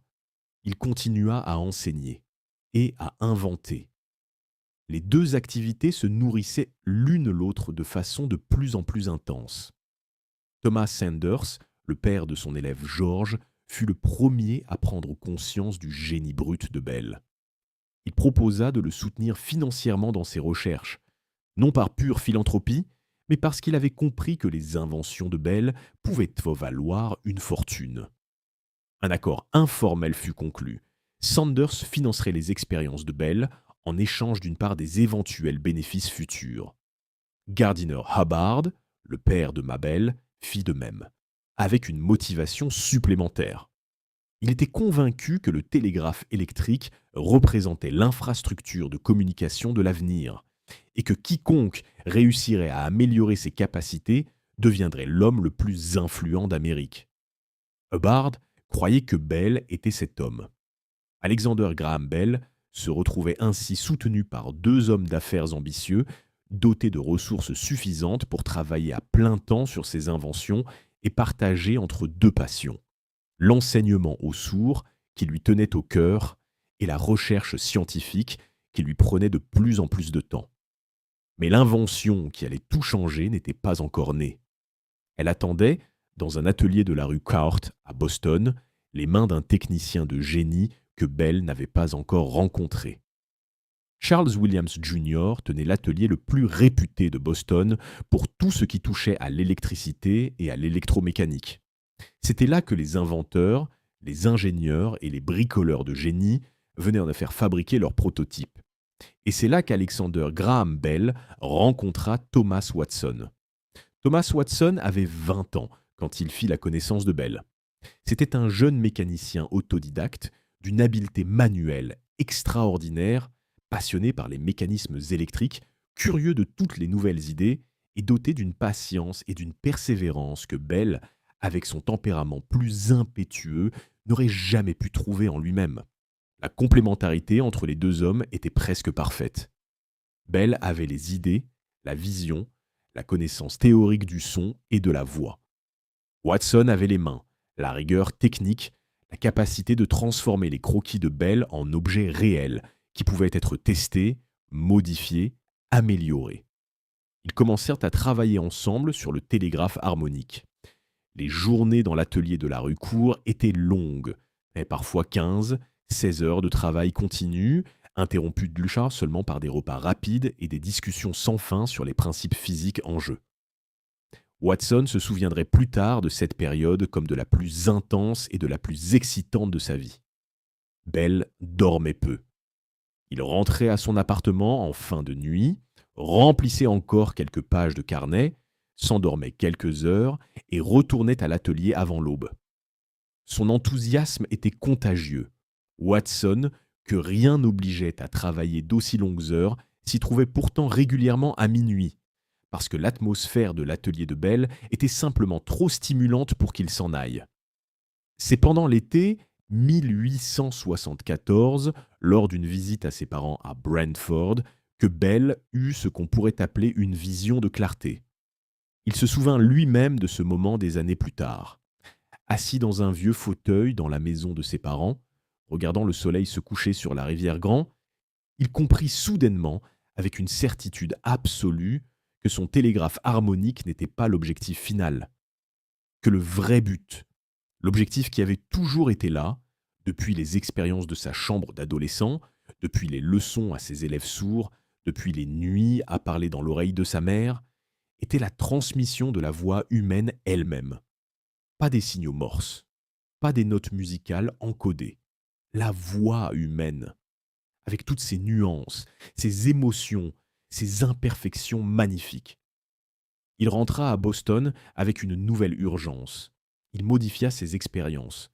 [SPEAKER 1] Il continua à enseigner et à inventer. Les deux activités se nourrissaient l'une l'autre de façon de plus en plus intense. Thomas Sanders, le père de son élève George, fut le premier à prendre conscience du génie brut de Bell. Il proposa de le soutenir financièrement dans ses recherches, non par pure philanthropie, mais parce qu'il avait compris que les inventions de Bell pouvaient valoir une fortune. Un accord informel fut conclu. Sanders financerait les expériences de Bell en échange d'une part des éventuels bénéfices futurs. Gardiner Hubbard, le père de Mabel, fit de même, avec une motivation supplémentaire. Il était convaincu que le télégraphe électrique représentait l'infrastructure de communication de l'avenir, et que quiconque réussirait à améliorer ses capacités deviendrait l'homme le plus influent d'Amérique. Hubbard croyait que Bell était cet homme. Alexander Graham Bell se retrouvait ainsi soutenu par deux hommes d'affaires ambitieux, dotés de ressources suffisantes pour travailler à plein temps sur ses inventions et partager entre deux passions: l'enseignement aux sourds, qui lui tenait au cœur, et la recherche scientifique, qui lui prenait de plus en plus de temps. Mais l'invention qui allait tout changer n'était pas encore née. Elle attendait, dans un atelier de la rue Court à Boston, les mains d'un technicien de génie que Bell n'avait pas encore rencontré. Charles Williams Jr. tenait l'atelier le plus réputé de Boston pour tout ce qui touchait à l'électricité et à l'électromécanique. C'était là que les inventeurs, les ingénieurs et les bricoleurs de génie venaient en faire fabriquer leurs prototypes. Et c'est là qu'Alexander Graham Bell rencontra Thomas Watson. Thomas Watson avait 20 ans quand il fit la connaissance de Bell. C'était un jeune mécanicien autodidacte d'une habileté manuelle extraordinaire, passionné par les mécanismes électriques, curieux de toutes les nouvelles idées et doté d'une patience et d'une persévérance que Bell, avec son tempérament plus impétueux, n'aurait jamais pu trouver en lui-même. La complémentarité entre les deux hommes était presque parfaite. Bell avait les idées, la vision, la connaissance théorique du son et de la voix. Watson avait les mains, la rigueur technique, la capacité de transformer les croquis de Bell en objets réels qui pouvaient être testés, modifiés, améliorés. Ils commencèrent à travailler ensemble sur le télégraphe harmonique. Les journées dans l'atelier de la rue Court étaient longues, mais parfois 15, 16 heures de travail continu, interrompues de lucha seulement par des repas rapides et des discussions sans fin sur les principes physiques en jeu. Watson se souviendrait plus tard de cette période comme de la plus intense et de la plus excitante de sa vie. Bell dormait peu. Il rentrait à son appartement en fin de nuit, remplissait encore quelques pages de carnet, s'endormait quelques heures et retournait à l'atelier avant l'aube. Son enthousiasme était contagieux. Watson, que rien n'obligeait à travailler d'aussi longues heures, s'y trouvait pourtant régulièrement à minuit, parce que l'atmosphère de l'atelier de Bell était simplement trop stimulante pour qu'il s'en aille. C'est pendant l'été 1874, lors d'une visite à ses parents à Brantford, que Bell eut ce qu'on pourrait appeler une vision de clarté. Il se souvint lui-même de ce moment des années plus tard. Assis dans un vieux fauteuil dans la maison de ses parents, regardant le soleil se coucher sur la rivière Grand, il comprit soudainement, avec une certitude absolue, que son télégraphe harmonique n'était pas l'objectif final, que le vrai but, l'objectif qui avait toujours été là, depuis les expériences de sa chambre d'adolescent, depuis les leçons à ses élèves sourds, depuis les nuits à parler dans l'oreille de sa mère, était la transmission de la voix humaine elle-même. Pas des signaux morses, pas des notes musicales encodées. La voix humaine, avec toutes ses nuances, ses émotions, ses imperfections magnifiques. Il rentra à Boston avec une nouvelle urgence. Il modifia ses expériences.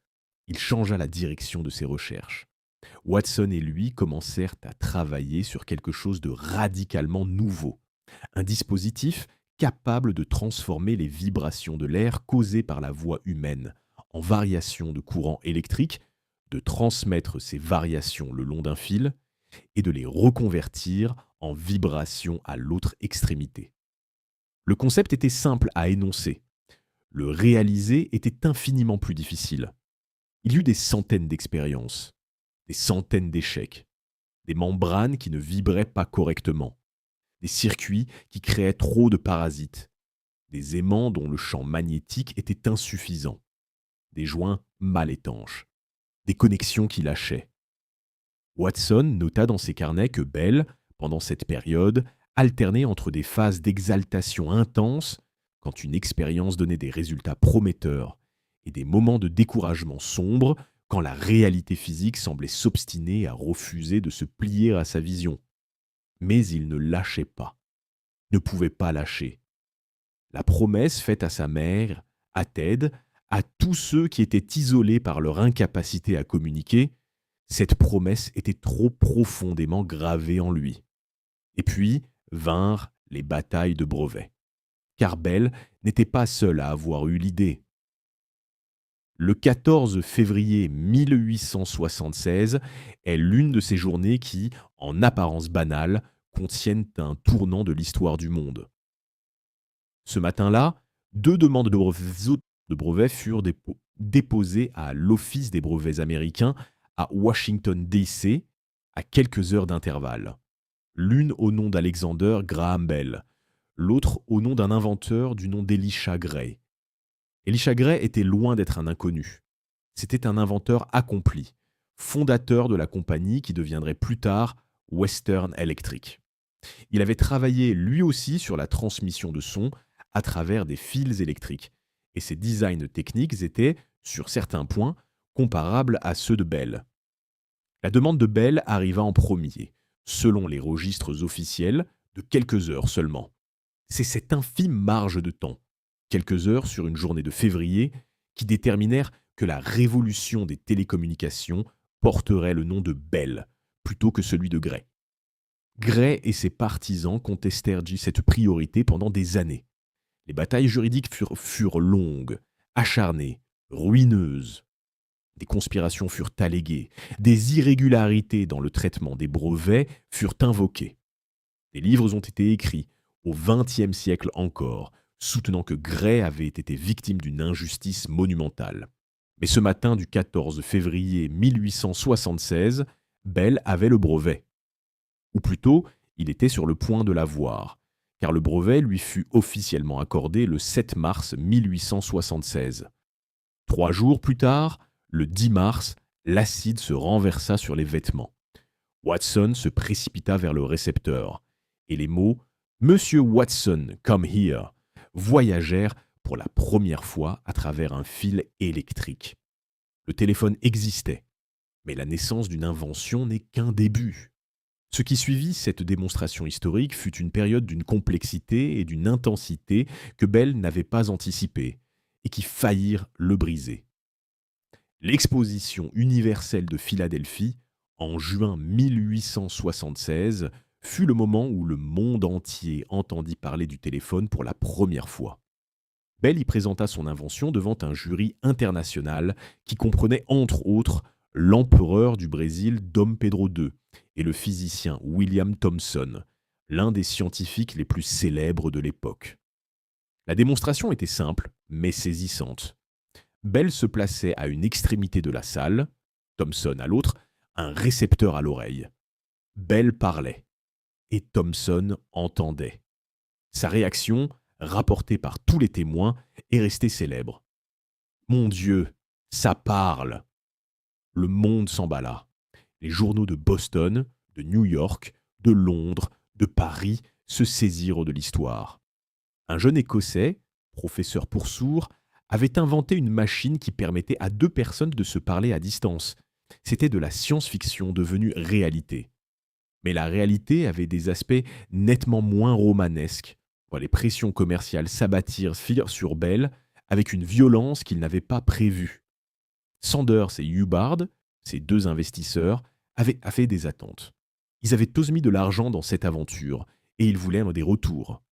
[SPEAKER 1] Il changea la direction de ses recherches. Watson et lui commencèrent à travailler sur quelque chose de radicalement nouveau. Un dispositif capable de transformer les vibrations de l'air causées par la voix humaine en variations de courant électrique, de transmettre ces variations le long d'un fil et de les reconvertir en vibrations à l'autre extrémité. Le concept était simple à énoncer. Le réaliser était infiniment plus difficile. Il y eut des centaines d'expériences, des centaines d'échecs, des membranes qui ne vibraient pas correctement, des circuits qui créaient trop de parasites, des aimants dont le champ magnétique était insuffisant, des joints mal étanches, des connexions qui lâchaient. Watson nota dans ses carnets que Bell, pendant cette période, alternait entre des phases d'exaltation intense, quand une expérience donnait des résultats prometteurs, et des moments de découragement sombre, quand la réalité physique semblait s'obstiner à refuser de se plier à sa vision. Mais il ne lâchait pas, ne pouvait pas lâcher. La promesse faite à sa mère, à Ted, à tous ceux qui étaient isolés par leur incapacité à communiquer, cette promesse était trop profondément gravée en lui. Et puis vinrent les batailles de brevets. Car Bell n'était pas seul à avoir eu l'idée. Le 14 février 1876 est l'une de ces journées qui, en apparence banale, contiennent un tournant de l'histoire du monde. Ce matin-là, 2 demandes de brevets furent déposées à l'Office des brevets américains à Washington, D.C., à quelques heures d'intervalle. L'une au nom d'Alexander Graham Bell, l'autre au nom d'un inventeur du nom d'Elisha Gray. Elisha Gray était loin d'être un inconnu. C'était un inventeur accompli, fondateur de la compagnie qui deviendrait plus tard Western Electric. Il avait travaillé lui aussi sur la transmission de son à travers des fils électriques, et ses designs techniques étaient, sur certains points, comparables à ceux de Bell. La demande de Bell arriva en premier, selon les registres officiels, de quelques heures seulement. C'est cette infime marge de temps, quelques heures sur une journée de février, qui déterminèrent que la révolution des télécommunications porterait le nom de Bell, plutôt que celui de Gray. Gray et ses partisans contestèrent cette priorité pendant des années. Les batailles juridiques furent longues, acharnées, ruineuses. Des conspirations furent alléguées, des irrégularités dans le traitement des brevets furent invoquées. Des livres ont été écrits, au XXe siècle encore, soutenant que Gray avait été victime d'une injustice monumentale. Mais ce matin du 14 février 1876, Bell avait le brevet. Ou plutôt, il était sur le point de l'avoir, car le brevet lui fut officiellement accordé le 7 mars 1876. 3 jours plus tard, le 10 mars, l'acide se renversa sur les vêtements. Watson se précipita vers le récepteur, et les mots « Monsieur Watson, come here » voyagèrent pour la première fois à travers un fil électrique. Le téléphone existait, mais la naissance d'une invention n'est qu'un début. Ce qui suivit cette démonstration historique fut une période d'une complexité et d'une intensité que Bell n'avait pas anticipée et qui faillirent le briser. L'exposition universelle de Philadelphie, en juin 1876, fut le moment où le monde entier entendit parler du téléphone pour la première fois. Bell y présenta son invention devant un jury international qui comprenait entre autres l'empereur du Brésil Dom Pedro II et le physicien William Thomson, l'un des scientifiques les plus célèbres de l'époque. La démonstration était simple, mais saisissante. Bell se plaçait à une extrémité de la salle, Thomson à l'autre, un récepteur à l'oreille. Bell parlait, et Thomson entendait. Sa réaction, rapportée par tous les témoins, est restée célèbre. « Mon Dieu, ça parle !» Le monde s'emballa. Les journaux de Boston, de New York, de Londres, de Paris se saisirent de l'histoire. Un jeune Écossais, professeur pour sourds, avait inventé une machine qui permettait à 2 personnes de se parler à distance. C'était de la science-fiction devenue réalité. Mais la réalité avait des aspects nettement moins romanesques. Les pressions commerciales s'abattirent sur Bell avec une violence qu'il n'avait pas prévue. Sanders et Hubbard, ces 2 investisseurs, avaient fait des attentes. Ils avaient tous mis de l'argent dans cette aventure et ils voulaient des retours.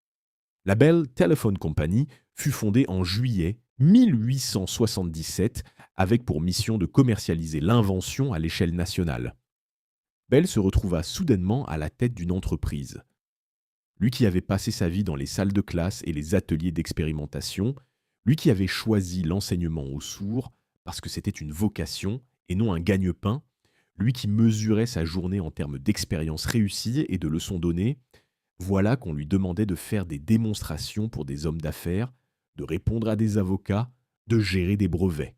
[SPEAKER 1] La Bell Telephone Company fut fondée en juillet 1877 avec pour mission de commercialiser l'invention à l'échelle nationale. Bell se retrouva soudainement à la tête d'une entreprise. Lui qui avait passé sa vie dans les salles de classe et les ateliers d'expérimentation, lui qui avait choisi l'enseignement aux sourds parce que c'était une vocation et non un gagne-pain, lui qui mesurait sa journée en termes d'expériences réussies et de leçons données, voilà qu'on lui demandait de faire des démonstrations pour des hommes d'affaires, de répondre à des avocats, de gérer des brevets.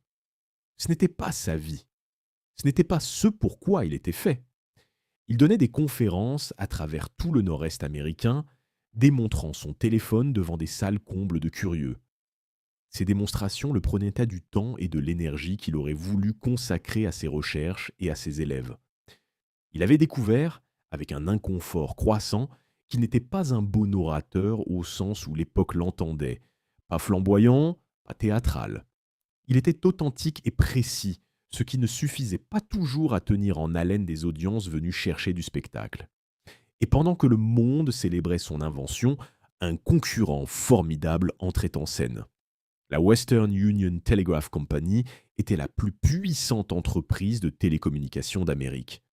[SPEAKER 1] Ce n'était pas sa vie. Ce n'était pas ce pourquoi il était fait. Il donnait des conférences à travers tout le nord-est américain, démontrant son téléphone devant des salles combles de curieux. Ces démonstrations le prenaient à du temps et de l'énergie qu'il aurait voulu consacrer à ses recherches et à ses élèves. Il avait découvert, avec un inconfort croissant, qu'il n'était pas un bon orateur au sens où l'époque l'entendait, pas flamboyant, pas théâtral. Il était authentique et précis, ce qui ne suffisait pas toujours à tenir en haleine des audiences venues chercher du spectacle. Et pendant que le monde célébrait son invention, un concurrent formidable entrait en scène. La Western Union Telegraph Company était la plus puissante entreprise de télécommunications d'Amérique.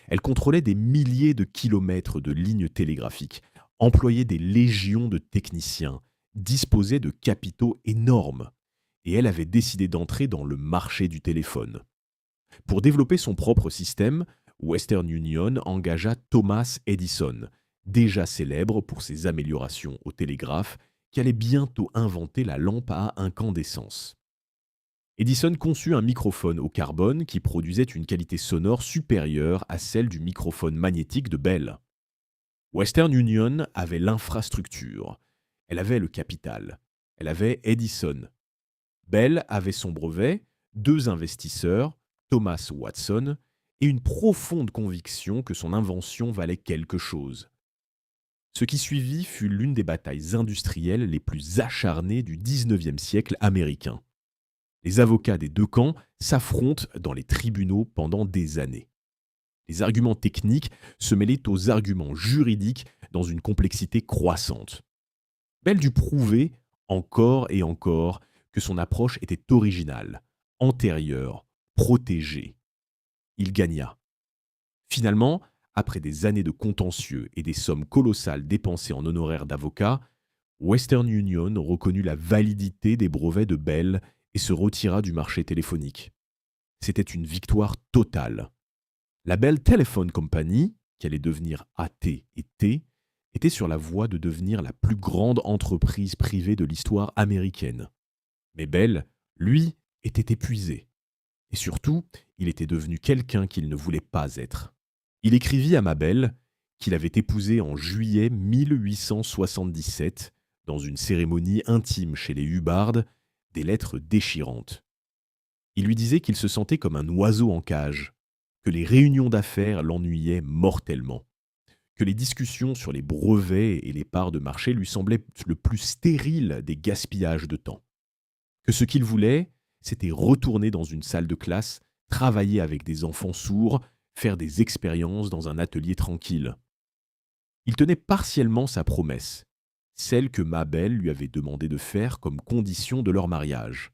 [SPEAKER 1] Elle contrôlait des milliers de kilomètres de lignes télégraphiques, employait des légions de techniciens, disposait de capitaux énormes. Et elle avait décidé d'entrer dans le marché du téléphone. Pour développer son propre système, Western Union engagea Thomas Edison, déjà célèbre pour ses améliorations au télégraphe, qui allait bientôt inventer la lampe à incandescence. Edison conçut un microphone au carbone qui produisait une qualité sonore supérieure à celle du microphone magnétique de Bell. Western Union avait l'infrastructure, elle avait le capital, elle avait Edison. Bell avait son brevet, 2 investisseurs, Thomas Watson, et une profonde conviction que son invention valait quelque chose. Ce qui suivit fut l'une des batailles industrielles les plus acharnées du XIXe siècle américain. Les avocats des deux camps s'affrontent dans les tribunaux pendant des années. Les arguments techniques se mêlaient aux arguments juridiques dans une complexité croissante. Bell dut prouver, encore et encore, que son approche était originale, antérieure, protégée. Il gagna. Finalement, après des années de contentieux et des sommes colossales dépensées en honoraires d'avocats, Western Union reconnut la validité des brevets de Bell et se retira du marché téléphonique. C'était une victoire totale. La Bell Telephone Company, qui allait devenir AT&T, était sur la voie de devenir la plus grande entreprise privée de l'histoire américaine. Mais Bell, lui, était épuisé. Et surtout, il était devenu quelqu'un qu'il ne voulait pas être. Il écrivit à Mabel, qu'il avait épousée en juillet 1877, dans une cérémonie intime chez les Hubbard, des lettres déchirantes. Il lui disait qu'il se sentait comme un oiseau en cage, que les réunions d'affaires l'ennuyaient mortellement, que les discussions sur les brevets et les parts de marché lui semblaient le plus stérile des gaspillages de temps, que ce qu'il voulait, c'était retourner dans une salle de classe, travailler avec des enfants sourds, faire des expériences dans un atelier tranquille. Il tenait partiellement sa promesse, celle que Mabel lui avait demandé de faire comme condition de leur mariage.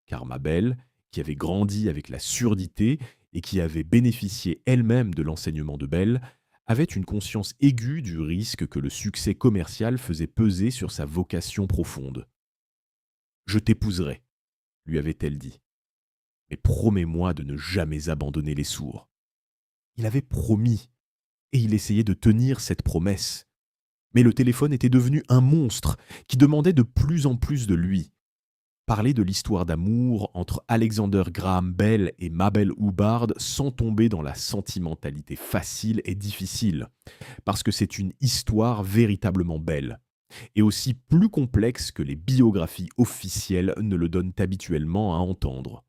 [SPEAKER 1] Car Mabel, qui avait grandi avec la surdité et qui avait bénéficié elle-même de l'enseignement de Bell, avait une conscience aiguë du risque que le succès commercial faisait peser sur sa vocation profonde. « Je t'épouserai », lui avait-elle dit. « Mais promets-moi de ne jamais abandonner les sourds. » Il avait promis, et il essayait de tenir cette promesse. Mais le téléphone était devenu un monstre qui demandait de plus en plus de lui. Parler de l'histoire d'amour entre Alexander Graham Bell et Mabel Hubbard sans tomber dans la sentimentalité facile est difficile, parce que c'est une histoire véritablement belle, et aussi plus complexe que les biographies officielles ne le donnent habituellement à entendre.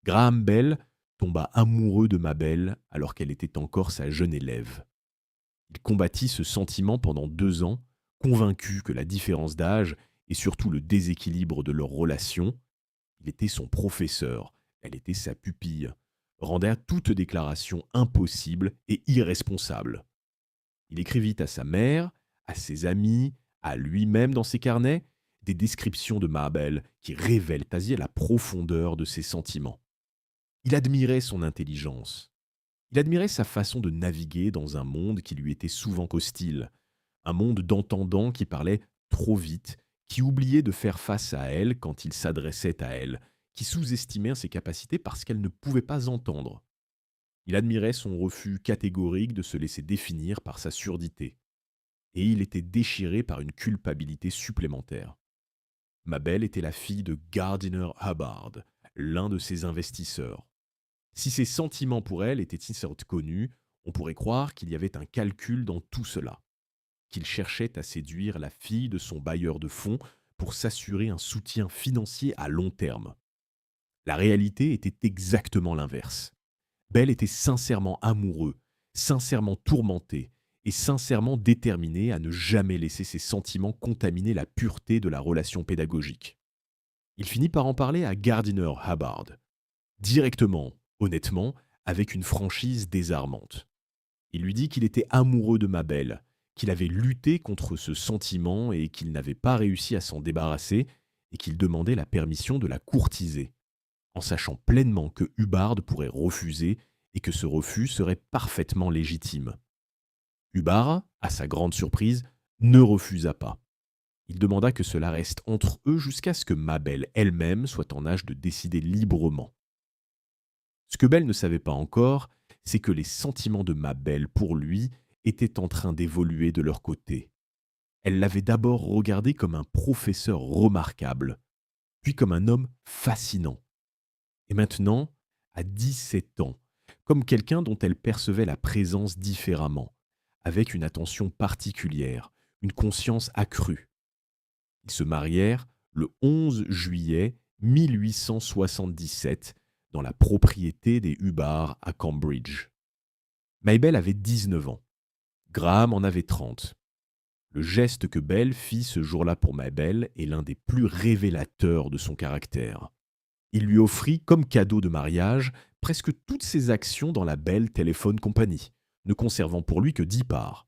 [SPEAKER 1] Graham Bell tomba amoureux de Mabel alors qu'elle était encore sa jeune élève. Il combattit ce sentiment pendant 2 ans, convaincu que la différence d'âge et surtout le déséquilibre de leur relation, il était son professeur, elle était sa pupille, rendait toute déclaration impossible et irresponsable. Il écrivit à sa mère, à ses amis, à lui-même dans ses carnets des descriptions de Mabel qui révèlent à la profondeur de ses sentiments. Il admirait son intelligence. Il admirait sa façon de naviguer dans un monde qui lui était souvent hostile, un monde d'entendants qui parlait trop vite, qui oubliait de faire face à elle quand il s'adressait à elle, qui sous-estimait ses capacités parce qu'elle ne pouvait pas entendre. Il admirait son refus catégorique de se laisser définir par sa surdité. Et il était déchiré par une culpabilité supplémentaire. Mabel était la fille de Gardiner Hubbard, l'un de ses investisseurs. Si ses sentiments pour elle étaient certes connus, on pourrait croire qu'il y avait un calcul dans tout cela, qu'il cherchait à séduire la fille de son bailleur de fonds pour s'assurer un soutien financier à long terme. La réalité était exactement l'inverse. Bell était sincèrement amoureux, sincèrement tourmenté et sincèrement déterminé à ne jamais laisser ses sentiments contaminer la pureté de la relation pédagogique. Il finit par en parler à Gardiner Hubbard, directement, honnêtement, avec une franchise désarmante. Il lui dit qu'il était amoureux de Mabel, qu'il avait lutté contre ce sentiment et qu'il n'avait pas réussi à s'en débarrasser et qu'il demandait la permission de la courtiser, en sachant pleinement que Hubbard pourrait refuser et que ce refus serait parfaitement légitime. Hubbard, à sa grande surprise, ne refusa pas. Il demanda que cela reste entre eux jusqu'à ce que Mabel elle-même soit en âge de décider librement. Ce que Belle ne savait pas encore, c'est que les sentiments de Mabel pour lui étaient en train d'évoluer de leur côté. Elle l'avait d'abord regardé comme un professeur remarquable, puis comme un homme fascinant. Et maintenant, à 17 ans, comme quelqu'un dont elle percevait la présence différemment, avec une attention particulière, une conscience accrue. Ils se marièrent le 11 juillet 1877 dans la propriété des Hubbard à Cambridge. Mabel avait 19 ans. Graham en avait 30. Le geste que Belle fit ce jour-là pour Mabel est l'un des plus révélateurs de son caractère. Il lui offrit comme cadeau de mariage presque toutes ses actions dans la Bell Telephone Company, ne conservant pour lui que 10 parts.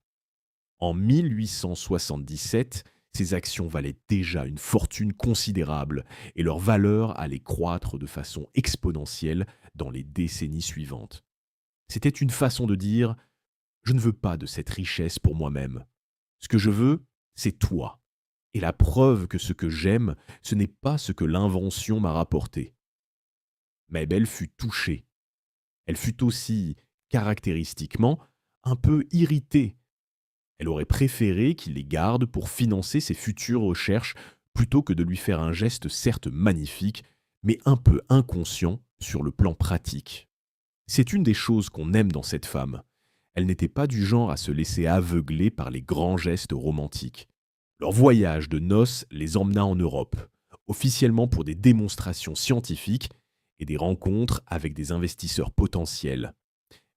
[SPEAKER 1] En 1877, ces actions valaient déjà une fortune considérable et leur valeur allait croître de façon exponentielle dans les décennies suivantes. C'était une façon de dire « Je ne veux pas de cette richesse pour moi-même. Ce que je veux, c'est toi. Et la preuve que ce que j'aime, ce n'est pas ce que l'invention m'a rapporté. » Mabel fut touchée. Elle fut aussi, caractéristiquement, un peu irritée. Elle aurait préféré qu'il les garde pour financer ses futures recherches plutôt que de lui faire un geste certes magnifique, mais un peu inconscient sur le plan pratique. C'est une des choses qu'on aime dans cette femme. Elle n'était pas du genre à se laisser aveugler par les grands gestes romantiques. Leur voyage de noces les emmena en Europe, officiellement pour des démonstrations scientifiques et des rencontres avec des investisseurs potentiels,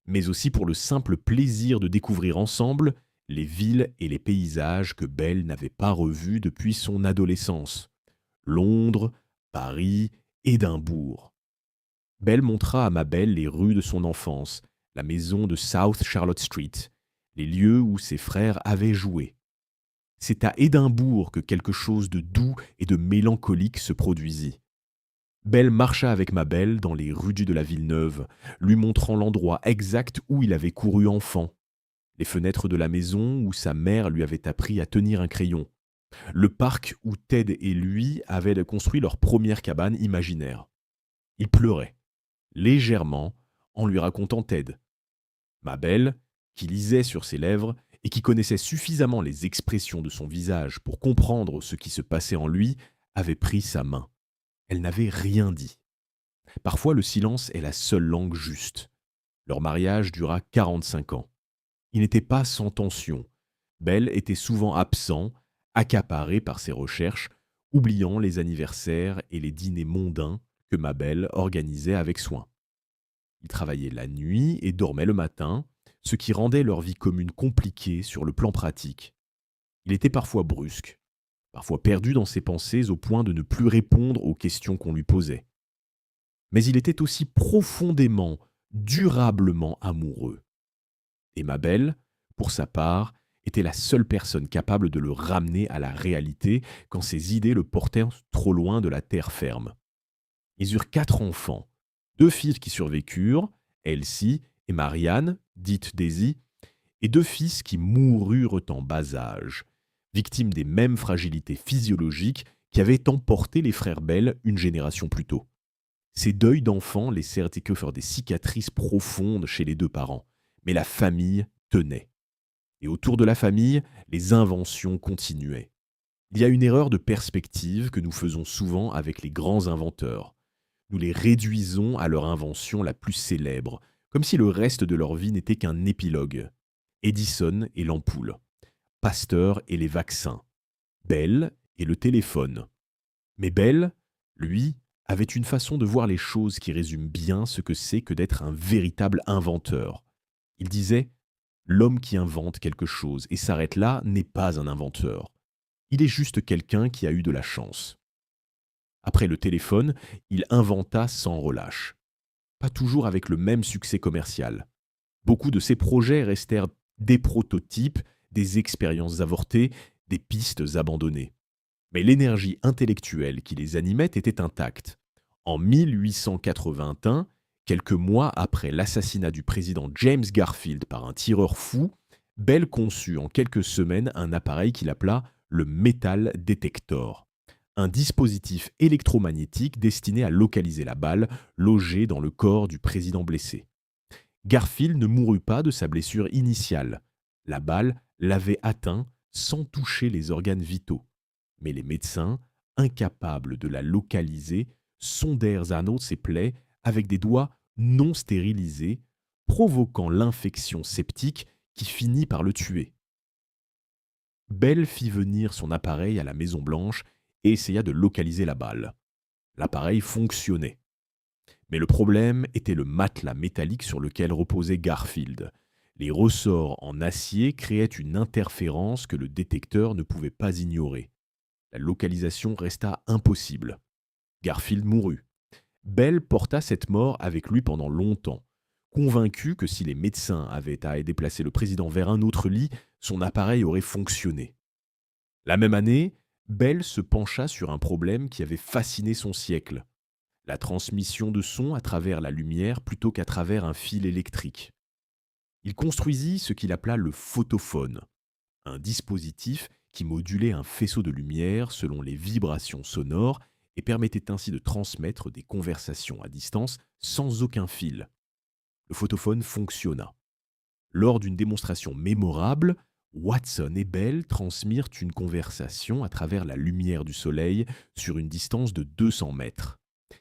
[SPEAKER 1] mais aussi pour le simple plaisir de découvrir ensemble les villes et les paysages que Belle n'avait pas revus depuis son adolescence. Londres, Paris, Édimbourg. Belle montra à Mabel les rues de son enfance, la maison de South Charlotte Street, les lieux où ses frères avaient joué. C'est à Édimbourg que quelque chose de doux et de mélancolique se produisit. Belle marcha avec Mabel dans les rues de la Villeneuve, lui montrant l'endroit exact où il avait couru enfant, les fenêtres de la maison où sa mère lui avait appris à tenir un crayon, le parc où Ted et lui avaient construit leur première cabane imaginaire. Il pleurait, légèrement, en lui racontant Ted. Mabel, qui lisait sur ses lèvres et qui connaissait suffisamment les expressions de son visage pour comprendre ce qui se passait en lui, avait pris sa main. Elle n'avait rien dit. Parfois, le silence est la seule langue juste. Leur mariage dura 45 ans. Il n'était pas sans tension. Belle était souvent absent, accaparé par ses recherches, oubliant les anniversaires et les dîners mondains que Mabel organisait avec soin. Ils travaillaient la nuit et dormaient le matin, ce qui rendait leur vie commune compliquée sur le plan pratique. Il était parfois brusque, parfois perdu dans ses pensées au point de ne plus répondre aux questions qu'on lui posait. Mais il était aussi profondément, durablement amoureux. Et Mabel, pour sa part, était la seule personne capable de le ramener à la réalité quand ses idées le portaient trop loin de la terre ferme. Ils eurent 4 enfants, 2 filles qui survécurent, Elsie et Marianne, dite Daisy, et 2 fils qui moururent en bas âge, victimes des mêmes fragilités physiologiques qui avaient emporté les frères Bell une génération plus tôt. Ces deuils d'enfants laissèrent que faire des cicatrices profondes chez les 2 parents, mais la famille tenait. Et autour de la famille, les inventions continuaient. Il y a une erreur de perspective que nous faisons souvent avec les grands inventeurs. Nous les réduisons à leur invention la plus célèbre, comme si le reste de leur vie n'était qu'un épilogue. Edison et l'ampoule, Pasteur et les vaccins, Bell et le téléphone. Mais Bell, lui, avait une façon de voir les choses qui résume bien ce que c'est que d'être un véritable inventeur. Il disait « L'homme qui invente quelque chose et s'arrête là n'est pas un inventeur. Il est juste quelqu'un qui a eu de la chance. » Après le téléphone, il inventa sans relâche. Pas toujours avec le même succès commercial. Beaucoup de ses projets restèrent des prototypes, des expériences avortées, des pistes abandonnées. Mais l'énergie intellectuelle qui les animait était intacte. En 1881, quelques mois après l'assassinat du président James Garfield par un tireur fou, Bell conçut en quelques semaines un appareil qu'il appela le Metal Detector, un dispositif électromagnétique destiné à localiser la balle logée dans le corps du président blessé. Garfield ne mourut pas de sa blessure initiale. La balle l'avait atteint sans toucher les organes vitaux. Mais les médecins, incapables de la localiser, sondèrent à nouveau ses plaies avec des doigts non stérilisés, provoquant l'infection septique qui finit par le tuer. Bell fit venir son appareil à la Maison-Blanche et essaya de localiser la balle. L'appareil fonctionnait. Mais le problème était le matelas métallique sur lequel reposait Garfield. Les ressorts en acier créaient une interférence que le détecteur ne pouvait pas ignorer. La localisation resta impossible. Garfield mourut. Bell porta cette mort avec lui pendant longtemps, convaincu que si les médecins avaient à déplacer le président vers un autre lit, son appareil aurait fonctionné. La même année, Bell se pencha sur un problème qui avait fasciné son siècle, la transmission de son à travers la lumière plutôt qu'à travers un fil électrique. Il construisit ce qu'il appela le photophone, un dispositif qui modulait un faisceau de lumière selon les vibrations sonores et permettait ainsi de transmettre des conversations à distance sans aucun fil. Le photophone fonctionna. Lors d'une démonstration mémorable, Watson et Bell transmirent une conversation à travers la lumière du soleil sur une distance de 200 mètres.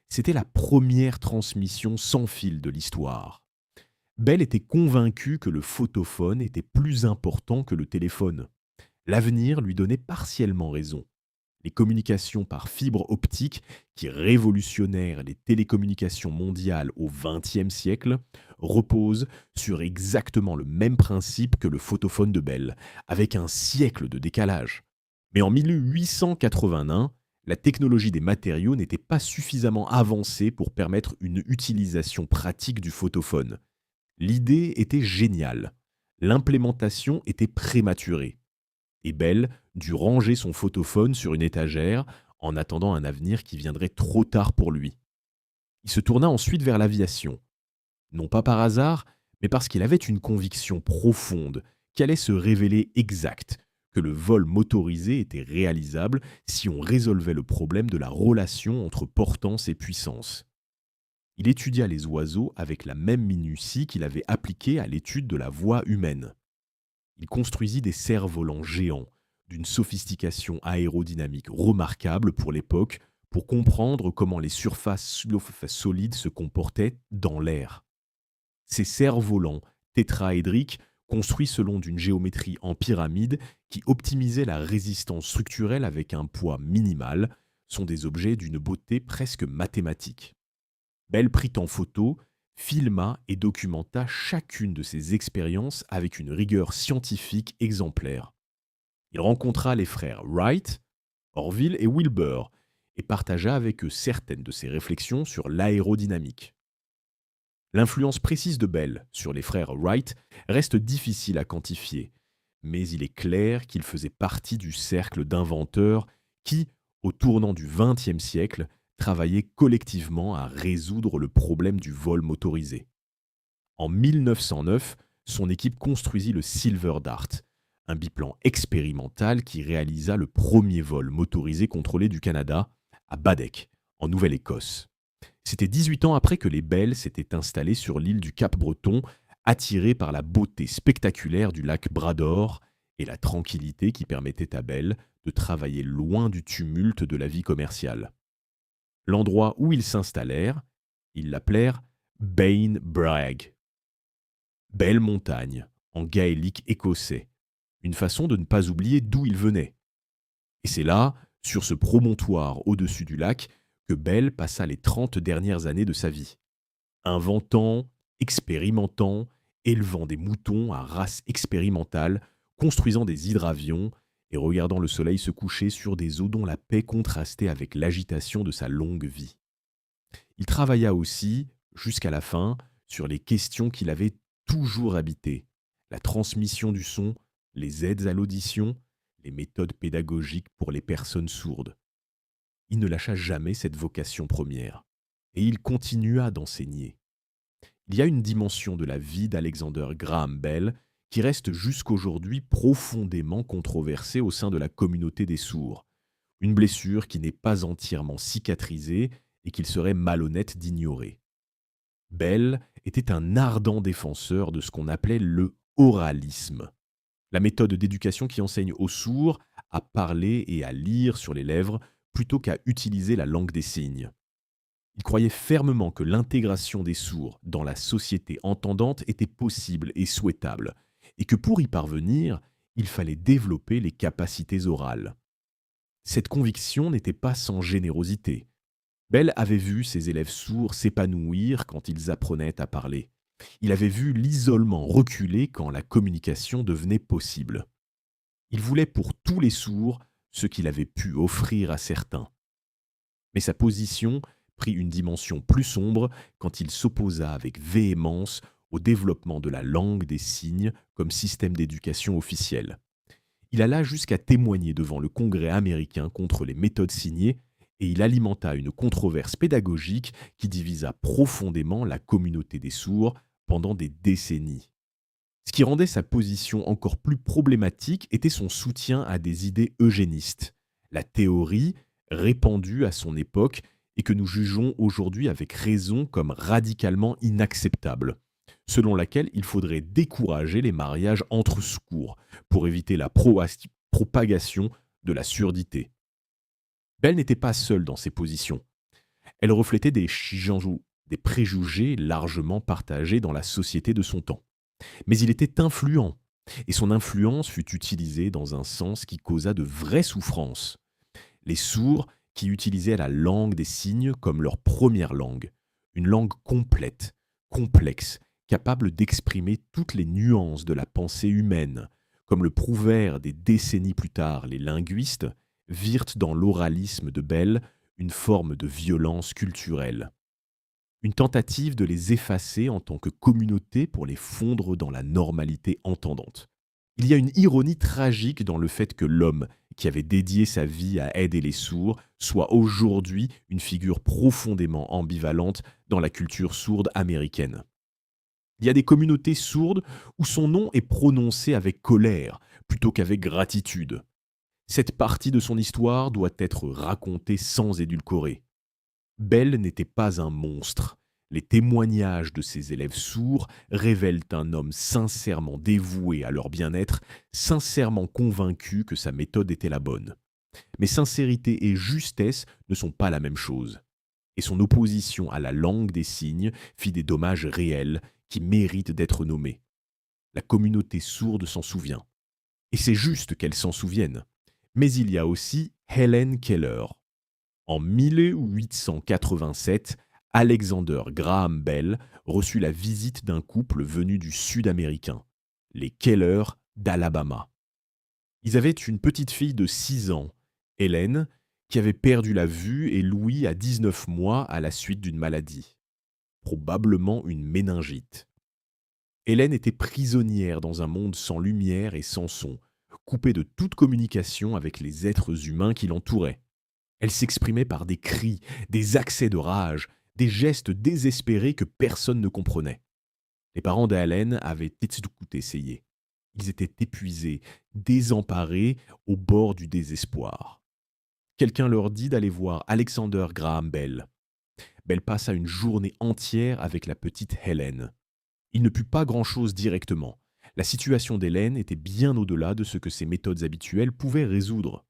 [SPEAKER 1] C'était la première transmission sans fil de l'histoire. Bell était convaincu que le photophone était plus important que le téléphone. L'avenir lui donnait partiellement raison. Les communications par fibre optique, qui révolutionnèrent les télécommunications mondiales au XXe siècle, reposent sur exactement le même principe que le photophone de Bell, avec un siècle de décalage. Mais en 1881, la technologie des matériaux n'était pas suffisamment avancée pour permettre une utilisation pratique du photophone. L'idée était géniale. L'implémentation était prématurée. Et Bell dut ranger son photophone sur une étagère en attendant un avenir qui viendrait trop tard pour lui. Il se tourna ensuite vers l'aviation. Non pas par hasard, mais parce qu'il avait une conviction profonde qui allait se révéler exacte, que le vol motorisé était réalisable si on résolvait le problème de la relation entre portance et puissance. Il étudia les oiseaux avec la même minutie qu'il avait appliquée à l'étude de la voix humaine. Il construisit des cerfs-volants géants, d'une sophistication aérodynamique remarquable pour l'époque, pour comprendre comment les surfaces solides se comportaient dans l'air. Ces cerfs-volants tétraédriques, construits selon d'une géométrie en pyramide qui optimisait la résistance structurelle avec un poids minimal, sont des objets d'une beauté presque mathématique. Bell prit en photo, filma et documenta chacune de ses expériences avec une rigueur scientifique exemplaire. Il rencontra les frères Wright, Orville et Wilbur et partagea avec eux certaines de ses réflexions sur l'aérodynamique. L'influence précise de Bell sur les frères Wright reste difficile à quantifier, mais il est clair qu'il faisait partie du cercle d'inventeurs qui, au tournant du XXe siècle, travaillaient collectivement à résoudre le problème du vol motorisé. En 1909, son équipe construisit le Silver Dart, un biplan expérimental qui réalisa le premier vol motorisé contrôlé du Canada à Baddeck, en Nouvelle-Écosse. C'était 18 ans après que les Bell s'étaient installés sur l'île du Cap-Breton, attirés par la beauté spectaculaire du lac Bras-d'Or et la tranquillité qui permettait à Bell de travailler loin du tumulte de la vie commerciale. L'endroit où ils s'installèrent, ils l'appelèrent Bain Bragh, belle montagne, en gaélique écossais, une façon de ne pas oublier d'où ils venaient. Et c'est là, sur ce promontoire au-dessus du lac, que Bell passa les 30 dernières années de sa vie, inventant, expérimentant, élevant des moutons à race expérimentale, construisant des hydravions et regardant le soleil se coucher sur des eaux dont la paix contrastait avec l'agitation de sa longue vie. Il travailla aussi, jusqu'à la fin, sur les questions qui l'avaient toujours habité: la transmission du son, les aides à l'audition, les méthodes pédagogiques pour les personnes sourdes. Il ne lâcha jamais cette vocation première, et il continua d'enseigner. Il y a une dimension de la vie d'Alexander Graham Bell qui reste jusqu'aujourd'hui profondément controversée au sein de la communauté des sourds. Une blessure qui n'est pas entièrement cicatrisée et qu'il serait malhonnête d'ignorer. Bell était un ardent défenseur de ce qu'on appelait le oralisme, la méthode d'éducation qui enseigne aux sourds à parler et à lire sur les lèvres plutôt qu'à utiliser la langue des signes. Il croyait fermement que l'intégration des sourds dans la société entendante était possible et souhaitable, et que pour y parvenir, il fallait développer les capacités orales. Cette conviction n'était pas sans générosité. Bell avait vu ses élèves sourds s'épanouir quand ils apprenaient à parler. Il avait vu l'isolement reculer quand la communication devenait possible. Il voulait pour tous les sourds ce qu'il avait pu offrir à certains. Mais sa position prit une dimension plus sombre quand il s'opposa avec véhémence au développement de la langue des signes comme système d'éducation officiel. Il alla jusqu'à témoigner devant le Congrès américain contre les méthodes signées et il alimenta une controverse pédagogique qui divisa profondément la communauté des sourds pendant des décennies. Ce qui rendait sa position encore plus problématique était son soutien à des idées eugénistes, la théorie répandue à son époque et que nous jugeons aujourd'hui avec raison comme radicalement inacceptable, selon laquelle il faudrait décourager les mariages entre sourds pour éviter la propagation de la surdité. Bell n'était pas seul dans ses positions. Elle reflétait des préjugés largement partagés dans la société de son temps. Mais il était influent, et son influence fut utilisée dans un sens qui causa de vraies souffrances. Les sourds qui utilisaient la langue des signes comme leur première langue, une langue complète, complexe, capable d'exprimer toutes les nuances de la pensée humaine, comme le prouvèrent des décennies plus tard les linguistes, virent dans l'oralisme de Bell une forme de violence culturelle. Une tentative de les effacer en tant que communauté pour les fondre dans la normalité entendante. Il y a une ironie tragique dans le fait que l'homme qui avait dédié sa vie à aider les sourds soit aujourd'hui une figure profondément ambivalente dans la culture sourde américaine. Il y a des communautés sourdes où son nom est prononcé avec colère plutôt qu'avec gratitude. Cette partie de son histoire doit être racontée sans édulcorer. Bell n'était pas un monstre. Les témoignages de ses élèves sourds révèlent un homme sincèrement dévoué à leur bien-être, sincèrement convaincu que sa méthode était la bonne. Mais sincérité et justesse ne sont pas la même chose. Et son opposition à la langue des signes fit des dommages réels qui méritent d'être nommés. La communauté sourde s'en souvient. Et c'est juste qu'elle s'en souvienne. Mais il y a aussi Helen Keller. En 1887, Alexander Graham Bell reçut la visite d'un couple venu du Sud américain, les Keller d'Alabama. Ils avaient une petite fille de 6 ans, Helen, qui avait perdu la vue, et Louis à 19 mois à la suite d'une maladie, probablement une méningite. Hélène était prisonnière dans un monde sans lumière et sans son, coupée de toute communication avec les êtres humains qui l'entouraient. Elle s'exprimait par des cris, des accès de rage, des gestes désespérés que personne ne comprenait. Les parents d'Hélène avaient tout essayé. Ils étaient épuisés, désemparés, au bord du désespoir. Quelqu'un leur dit d'aller voir Alexander Graham Bell. Bell passa une journée entière avec la petite Hélène. Il ne put pas grand-chose directement. La situation d'Hélène était bien au-delà de ce que ses méthodes habituelles pouvaient résoudre.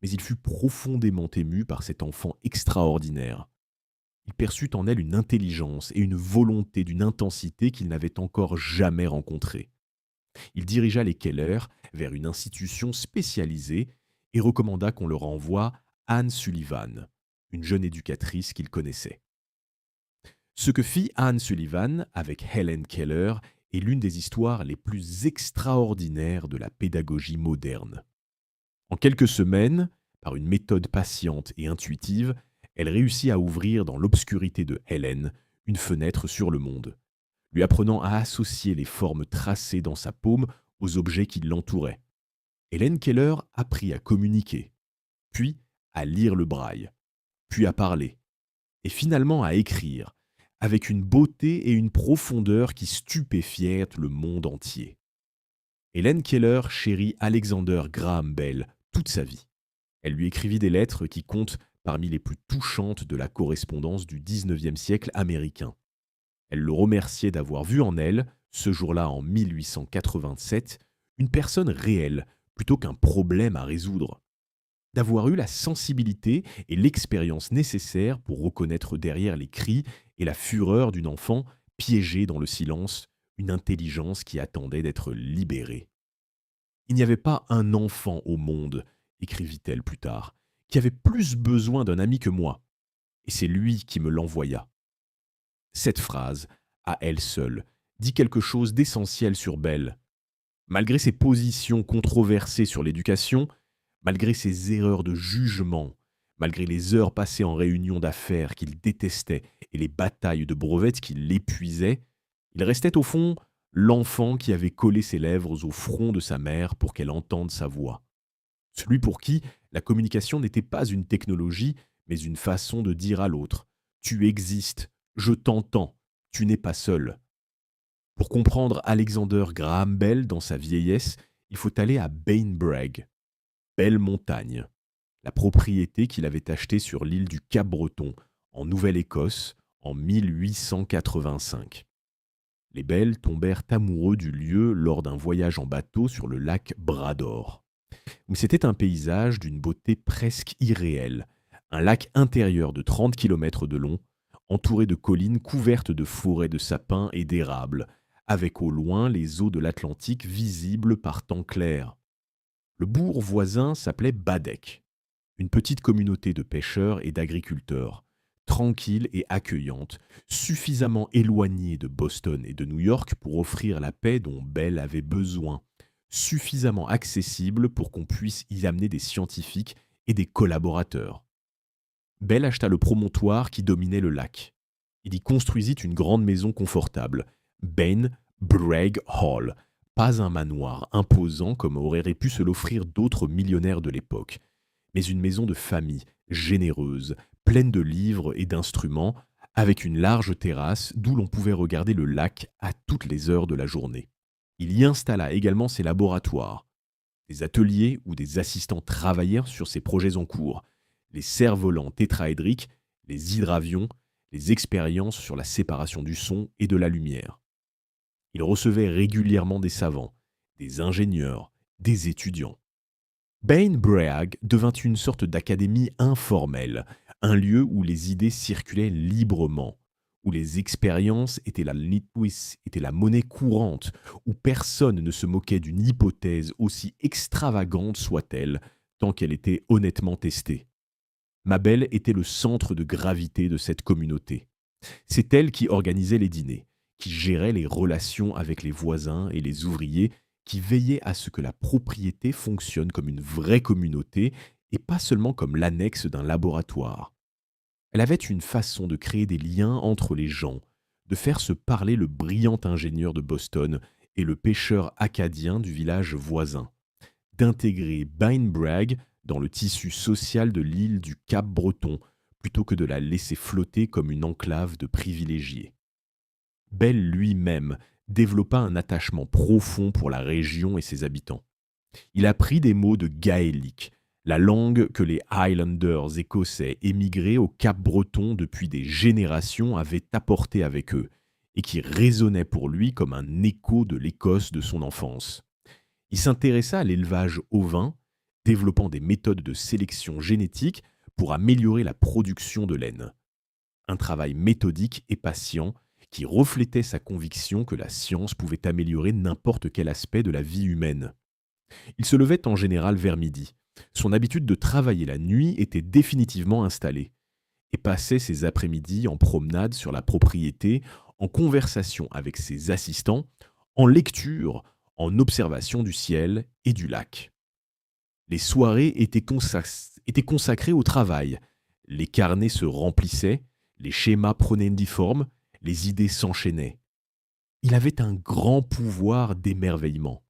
[SPEAKER 1] Mais il fut profondément ému par cet enfant extraordinaire. Il perçut en elle une intelligence et une volonté d'une intensité qu'il n'avait encore jamais rencontrée. Il dirigea les Keller vers une institution spécialisée et recommanda qu'on leur envoie Anne Sullivan, une jeune éducatrice qu'il connaissait. Ce que fit Anne Sullivan avec Helen Keller est l'une des histoires les plus extraordinaires de la pédagogie moderne. En quelques semaines, par une méthode patiente et intuitive, elle réussit à ouvrir dans l'obscurité de Hélène une fenêtre sur le monde, lui apprenant à associer les formes tracées dans sa paume aux objets qui l'entouraient. Helen Keller apprit à communiquer, puis à lire le braille, puis à parler, et finalement à écrire, avec une beauté et une profondeur qui stupéfièrent le monde entier. Helen Keller chérit Alexander Graham Bell toute sa vie. Elle lui écrivit des lettres qui comptent parmi les plus touchantes de la correspondance du XIXe siècle américain. Elle le remerciait d'avoir vu en elle, ce jour-là en 1887, une personne réelle plutôt qu'un problème à résoudre, d'avoir eu la sensibilité et l'expérience nécessaires pour reconnaître derrière les cris et la fureur d'une enfant piégée dans le silence une intelligence qui attendait d'être libérée. Il n'y avait pas un enfant au monde, écrivit-elle plus tard, qui avait plus besoin d'un ami que moi, et c'est lui qui me l'envoya. Cette phrase, à elle seule, dit quelque chose d'essentiel sur Bell. Malgré ses positions controversées sur l'éducation, malgré ses erreurs de jugement, malgré les heures passées en réunion d'affaires qu'il détestait et les batailles de brevets qui l'épuisaient, il restait au fond l'enfant qui avait collé ses lèvres au front de sa mère pour qu'elle entende sa voix. Celui pour qui la communication n'était pas une technologie, mais une façon de dire à l'autre « Tu existes, je t'entends, tu n'es pas seul ». Pour comprendre Alexander Graham Bell dans sa vieillesse, il faut aller à Bainbridge, belle montagne, la propriété qu'il avait achetée sur l'île du Cap-Breton, en Nouvelle-Écosse, en 1885. Les Bell tombèrent amoureux du lieu lors d'un voyage en bateau sur le lac Brador. Mais c'était un paysage d'une beauté presque irréelle, un lac intérieur de 30 kilomètres de long, entouré de collines couvertes de forêts de sapins et d'érables, avec au loin les eaux de l'Atlantique visibles par temps clair. Le bourg voisin s'appelait Baddeck, une petite communauté de pêcheurs et d'agriculteurs, tranquille et accueillante, suffisamment éloignée de Boston et de New York pour offrir la paix dont Bell avait besoin, suffisamment accessible pour qu'on puisse y amener des scientifiques et des collaborateurs. Bell acheta le promontoire qui dominait le lac. Il y construisit une grande maison confortable, Bainbridge Hall, pas un manoir imposant comme auraient pu se l'offrir d'autres millionnaires de l'époque, mais une maison de famille, généreuse, pleine de livres et d'instruments, avec une large terrasse d'où l'on pouvait regarder le lac à toutes les heures de la journée. Il y installa également ses laboratoires, des ateliers où des assistants travaillèrent sur ses projets en cours, les cerfs-volants tétraédriques, les hydravions, les expériences sur la séparation du son et de la lumière. Il recevait régulièrement des savants, des ingénieurs, des étudiants. Bainbridge devint une sorte d'académie informelle, un lieu où les idées circulaient librement, où les expériences étaient la monnaie courante, où personne ne se moquait d'une hypothèse aussi extravagante soit-elle, tant qu'elle était honnêtement testée. Mabel était le centre de gravité de cette communauté. C'est elle qui organisait les dîners, qui gérait les relations avec les voisins et les ouvriers, qui veillait à ce que la propriété fonctionne comme une vraie communauté et pas seulement comme l'annexe d'un laboratoire. Elle avait une façon de créer des liens entre les gens, de faire se parler le brillant ingénieur de Boston et le pêcheur acadien du village voisin, d'intégrer Bainbrag dans le tissu social de l'île du Cap-Breton, plutôt que de la laisser flotter comme une enclave de privilégiés. Bell lui-même développa un attachement profond pour la région et ses habitants. Il apprit des mots de gaélique, la langue que les Highlanders écossais émigrés au Cap-Breton depuis des générations avaient apportée avec eux, et qui résonnait pour lui comme un écho de l'Écosse de son enfance. Il s'intéressa à l'élevage ovin, développant des méthodes de sélection génétique pour améliorer la production de laine. Un travail méthodique et patient qui reflétait sa conviction que la science pouvait améliorer n'importe quel aspect de la vie humaine. Il se levait en général vers midi. Son habitude de travailler la nuit était définitivement installée et passait ses après-midi en promenade sur la propriété, en conversation avec ses assistants, en lecture, en observation du ciel et du lac. Les soirées étaient consacrées au travail. Les carnets se remplissaient, les schémas prenaient une forme, les idées s'enchaînaient. Il avait un grand pouvoir d'émerveillement.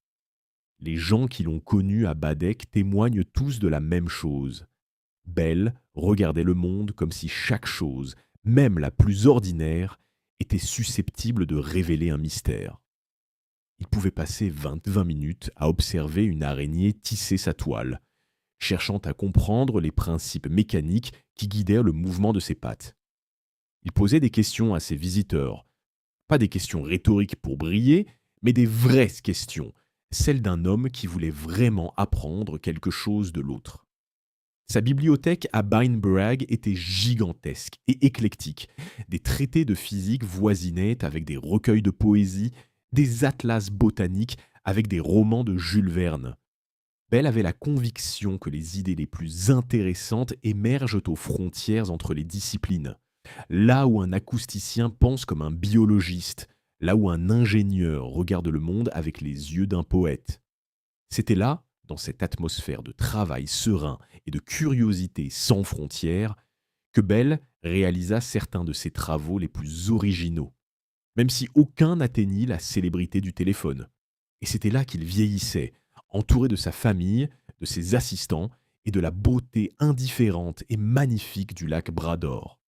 [SPEAKER 1] Les gens qui l'ont connu à Baddeck témoignent tous de la même chose. Bell regardait le monde comme si chaque chose, même la plus ordinaire, était susceptible de révéler un mystère. Il pouvait passer 20 minutes à observer une araignée tisser sa toile, cherchant à comprendre les principes mécaniques qui guidèrent le mouvement de ses pattes. Il posait des questions à ses visiteurs, pas des questions rhétoriques pour briller, mais des vraies questions, celles d'un homme qui voulait vraiment apprendre quelque chose de l'autre. Sa bibliothèque à Bainbrag était gigantesque et éclectique. Des traités de physique voisinaient avec des recueils de poésie, des atlas botaniques avec des romans de Jules Verne. Bell avait la conviction que les idées les plus intéressantes émergent aux frontières entre les disciplines. Là où un acousticien pense comme un biologiste, là où un ingénieur regarde le monde avec les yeux d'un poète. C'était là, dans cette atmosphère de travail serein et de curiosité sans frontières, que Bell réalisa certains de ses travaux les plus originaux, même si aucun n'atteignit la célébrité du téléphone. Et c'était là qu'il vieillissait, entouré de sa famille, de ses assistants et de la beauté indifférente et magnifique du lac Brador.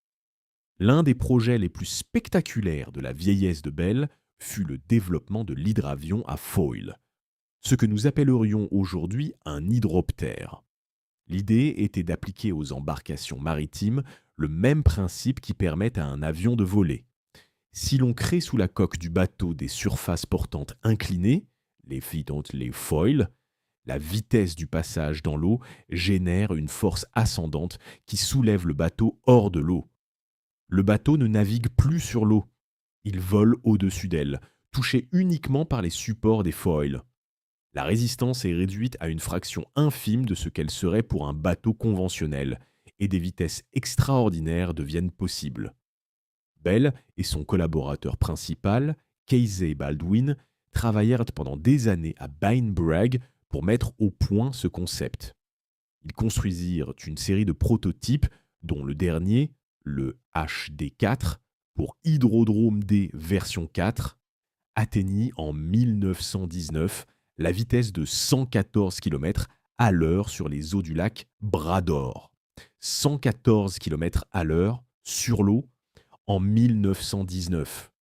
[SPEAKER 1] L'un des projets les plus spectaculaires de la vieillesse de Bell fut le développement de l'hydravion à foil, ce que nous appellerions aujourd'hui un hydroptère. L'idée était d'appliquer aux embarcations maritimes le même principe qui permet à un avion de voler. Si l'on crée sous la coque du bateau des surfaces portantes inclinées, les foils, la vitesse du passage dans l'eau génère une force ascendante qui soulève le bateau hors de l'eau. Le bateau ne navigue plus sur l'eau. Il vole au-dessus d'elle, touché uniquement par les supports des foils. La résistance est réduite à une fraction infime de ce qu'elle serait pour un bateau conventionnel, et des vitesses extraordinaires deviennent possibles. Bell et son collaborateur principal, Casey Baldwin, travaillèrent pendant des années à Bainbrag pour mettre au point ce concept. Ils construisirent une série de prototypes, dont le dernier, le HD4, pour Hydrodrome D version 4, atteignit en 1919 la vitesse de 114 km à l'heure sur les eaux du lac Brador. 114 km à l'heure sur l'eau en 1919.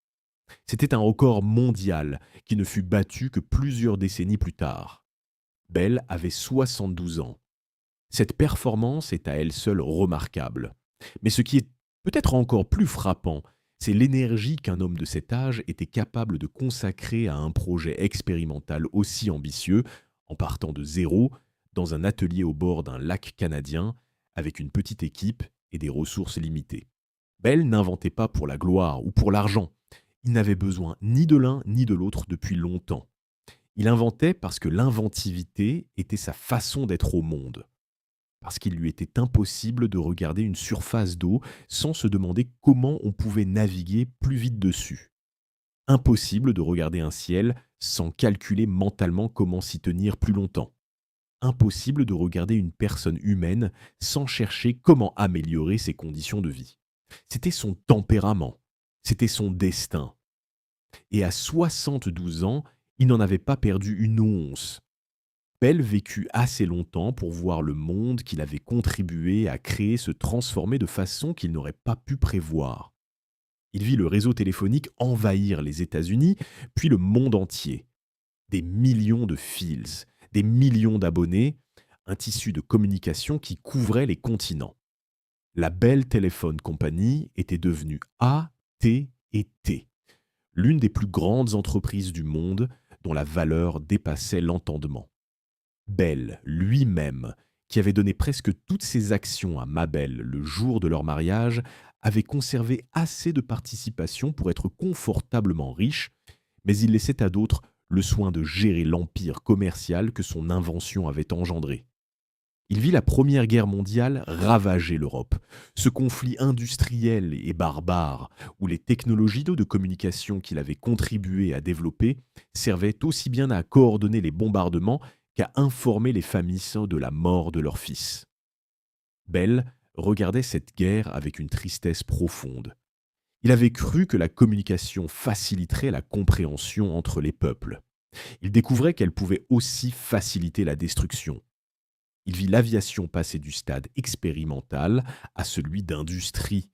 [SPEAKER 1] C'était un record mondial qui ne fut battu que plusieurs décennies plus tard. Bell avait 72 ans. Cette performance est à elle seule remarquable. Mais ce qui est peut-être encore plus frappant, c'est l'énergie qu'un homme de cet âge était capable de consacrer à un projet expérimental aussi ambitieux, en partant de zéro, dans un atelier au bord d'un lac canadien, avec une petite équipe et des ressources limitées. Bell n'inventait pas pour la gloire ou pour l'argent. Il n'avait besoin ni de l'un ni de l'autre depuis longtemps. Il inventait parce que l'inventivité était sa façon d'être au monde. Parce qu'il lui était impossible de regarder une surface d'eau sans se demander comment on pouvait naviguer plus vite dessus. Impossible de regarder un ciel sans calculer mentalement comment s'y tenir plus longtemps. Impossible de regarder une personne humaine sans chercher comment améliorer ses conditions de vie. C'était son tempérament. C'était son destin. Et à 72 ans, il n'en avait pas perdu une once. Bell vécut assez longtemps pour voir le monde qu'il avait contribué à créer se transformer de façon qu'il n'aurait pas pu prévoir. Il vit le réseau téléphonique envahir les États-Unis, puis le monde entier. Des millions de fils, des millions d'abonnés, un tissu de communication qui couvrait les continents. La Bell Telephone Company était devenue AT&T, l'une des plus grandes entreprises du monde dont la valeur dépassait l'entendement. Bell lui-même, qui avait donné presque toutes ses actions à Mabel le jour de leur mariage, avait conservé assez de participation pour être confortablement riche, mais il laissait à d'autres le soin de gérer l'empire commercial que son invention avait engendré. Il vit la Première Guerre mondiale ravager l'Europe, ce conflit industriel et barbare où les technologies de communication qu'il avait contribué à développer servaient aussi bien à coordonner les bombardements qu'à informer les familles de la mort de leur fils. Bell regardait cette guerre avec une tristesse profonde. Il avait cru que la communication faciliterait la compréhension entre les peuples. Il découvrait qu'elle pouvait aussi faciliter la destruction. Il vit l'aviation passer du stade expérimental à celui d'industrie.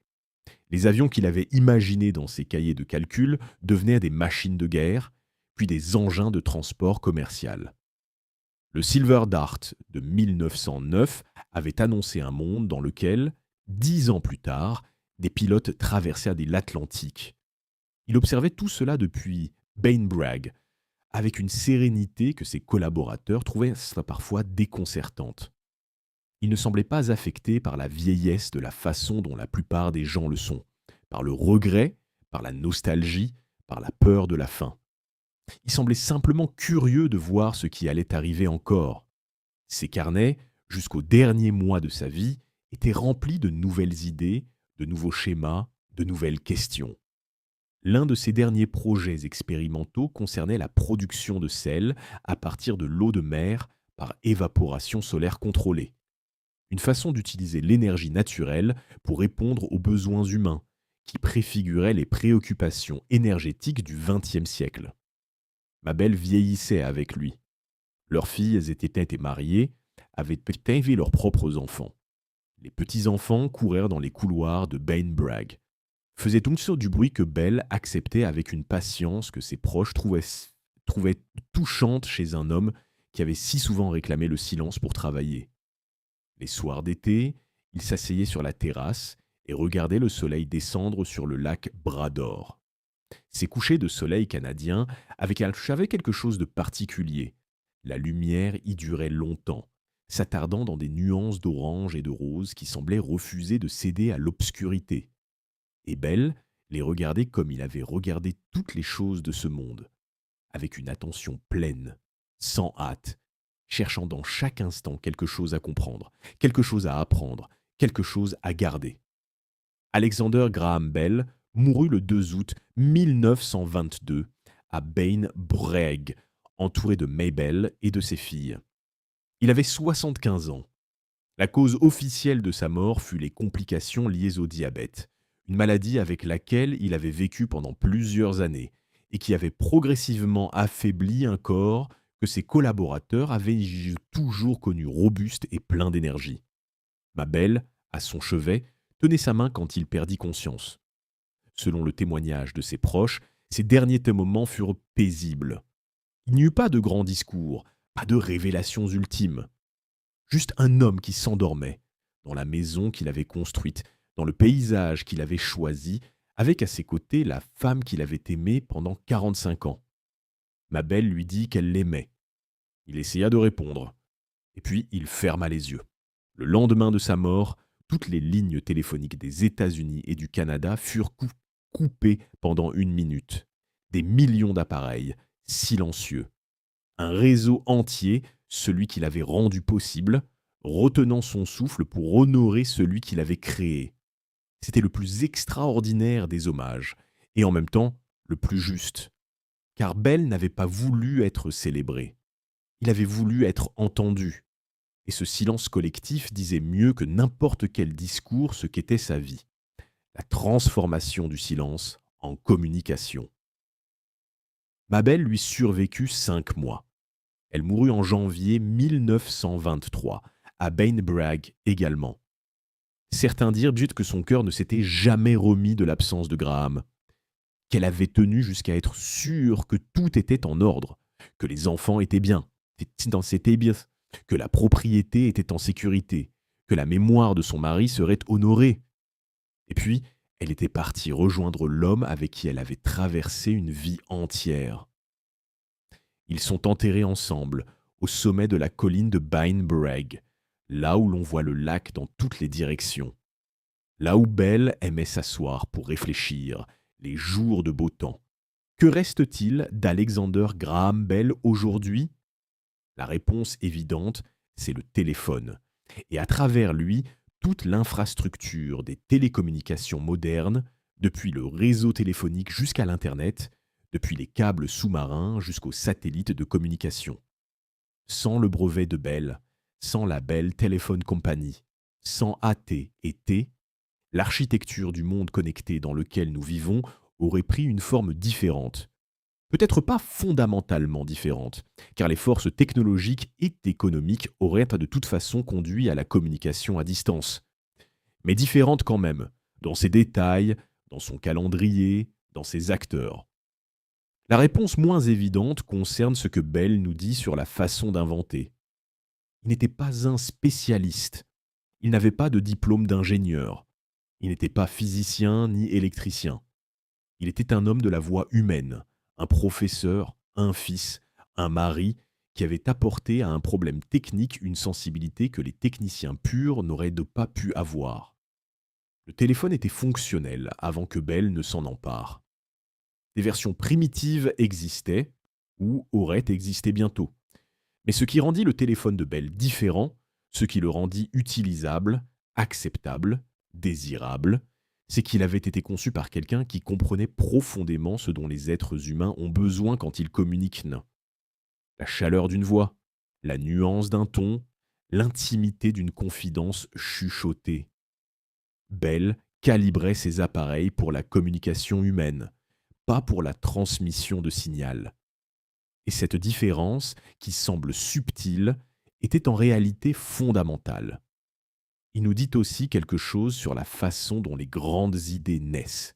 [SPEAKER 1] Les avions qu'il avait imaginés dans ses cahiers de calcul devenaient des machines de guerre, puis des engins de transport commercial. Le Silver Dart de 1909 avait annoncé un monde dans lequel, 10 ans plus tard, des pilotes traversèrent l'Atlantique. Il observait tout cela depuis Bainbrag, avec une sérénité que ses collaborateurs trouvaient parfois déconcertante. Il ne semblait pas affecté par la vieillesse de la façon dont la plupart des gens le sont, par le regret, par la nostalgie, par la peur de la fin. Il semblait simplement curieux de voir ce qui allait arriver encore. Ses carnets, jusqu'au dernier mois de sa vie, étaient remplis de nouvelles idées, de nouveaux schémas, de nouvelles questions. L'un de ses derniers projets expérimentaux concernait la production de sel à partir de l'eau de mer par évaporation solaire contrôlée. Une façon d'utiliser l'énergie naturelle pour répondre aux besoins humains, qui préfigurait les préoccupations énergétiques du XXe siècle. Mabel vieillissait avec lui. Leurs filles étaient mariées, avaient élevé leurs propres enfants. Les petits-enfants courèrent dans les couloirs de Bainbrag, faisaient toute sorte du bruit que Bell acceptait avec une patience que ses proches trouvaient touchante chez un homme qui avait si souvent réclamé le silence pour travailler. Les soirs d'été, il s'asseyait sur la terrasse et regardait le soleil descendre sur le lac Bras-d'Or. Ces couchers de soleil canadiens avaient quelque chose de particulier. La lumière y durait longtemps, s'attardant dans des nuances d'orange et de rose qui semblaient refuser de céder à l'obscurité. Et Bell les regardait comme il avait regardé toutes les choses de ce monde, avec une attention pleine, sans hâte, cherchant dans chaque instant quelque chose à comprendre, quelque chose à apprendre, quelque chose à garder. Alexander Graham Bell mourut le 2 août 1922 à Bainbrag, entouré de Mabel et de ses filles. Il avait 75 ans. La cause officielle de sa mort fut les complications liées au diabète, une maladie avec laquelle il avait vécu pendant plusieurs années et qui avait progressivement affaibli un corps que ses collaborateurs avaient toujours connu robuste et plein d'énergie. Mabel, à son chevet, tenait sa main quand il perdit conscience. Selon le témoignage de ses proches, ces derniers moments furent paisibles. Il n'y eut pas de grands discours, pas de révélations ultimes. Juste un homme qui s'endormait, dans la maison qu'il avait construite, dans le paysage qu'il avait choisi, avec à ses côtés la femme qu'il avait aimée pendant 45 ans. Mabel lui dit qu'elle l'aimait. Il essaya de répondre, et puis il ferma les yeux. Le lendemain de sa mort, toutes les lignes téléphoniques des États-Unis et du Canada furent coupées pendant 1 minute. Des millions d'appareils, silencieux. Un réseau entier, celui qu'il avait rendu possible, retenant son souffle pour honorer celui qu'il avait créé. C'était le plus extraordinaire des hommages, et en même temps le plus juste. Car Bell n'avait pas voulu être célébré. Il avait voulu être entendu. Et ce silence collectif disait mieux que n'importe quel discours ce qu'était sa vie. La transformation du silence en communication. Mabel lui survécut 5 mois. Elle mourut en janvier 1923, à Bainbrag également. Certains dirent juste que son cœur ne s'était jamais remis de l'absence de Graham, qu'elle avait tenu jusqu'à être sûre que tout était en ordre, que les enfants étaient bien, c'était bien, que la propriété était en sécurité, que la mémoire de son mari serait honorée. Et puis, elle était partie rejoindre l'homme avec qui elle avait traversé une vie entière. Ils sont enterrés ensemble, au sommet de la colline de Bainbrag, là où l'on voit le lac dans toutes les directions. Là où Belle aimait s'asseoir pour réfléchir, les jours de beau temps. Que reste-t-il d'Alexander Graham Bell aujourd'hui? La réponse évidente, c'est le téléphone. Et à travers lui, toute l'infrastructure des télécommunications modernes, depuis le réseau téléphonique jusqu'à l'Internet, depuis les câbles sous-marins jusqu'aux satellites de communication. Sans le brevet de Bell, sans la Bell Telephone Company, sans AT et T, l'architecture du monde connecté dans lequel nous vivons aurait pris une forme différente. Peut-être pas fondamentalement différente, car les forces technologiques et économiques auraient de toute façon conduit à la communication à distance. Mais différente quand même, dans ses détails, dans son calendrier, dans ses acteurs. La réponse moins évidente concerne ce que Bell nous dit sur la façon d'inventer. Il n'était pas un spécialiste. Il n'avait pas de diplôme d'ingénieur. Il n'était pas physicien ni électricien. Il était un homme de la voix humaine, un professeur, un fils, un mari, qui avait apporté à un problème technique une sensibilité que les techniciens purs n'auraient pas pu avoir. Le téléphone était fonctionnel avant que Bell ne s'en empare. Des versions primitives existaient, ou auraient existé bientôt. Mais ce qui rendit le téléphone de Bell différent, ce qui le rendit utilisable, acceptable, désirable, c'est qu'il avait été conçu par quelqu'un qui comprenait profondément ce dont les êtres humains ont besoin quand ils communiquent. La chaleur d'une voix, la nuance d'un ton, l'intimité d'une confidence chuchotée. Bell calibrait ses appareils pour la communication humaine, pas pour la transmission de signal. Et cette différence, qui semble subtile, était en réalité fondamentale. Il nous dit aussi quelque chose sur la façon dont les grandes idées naissent.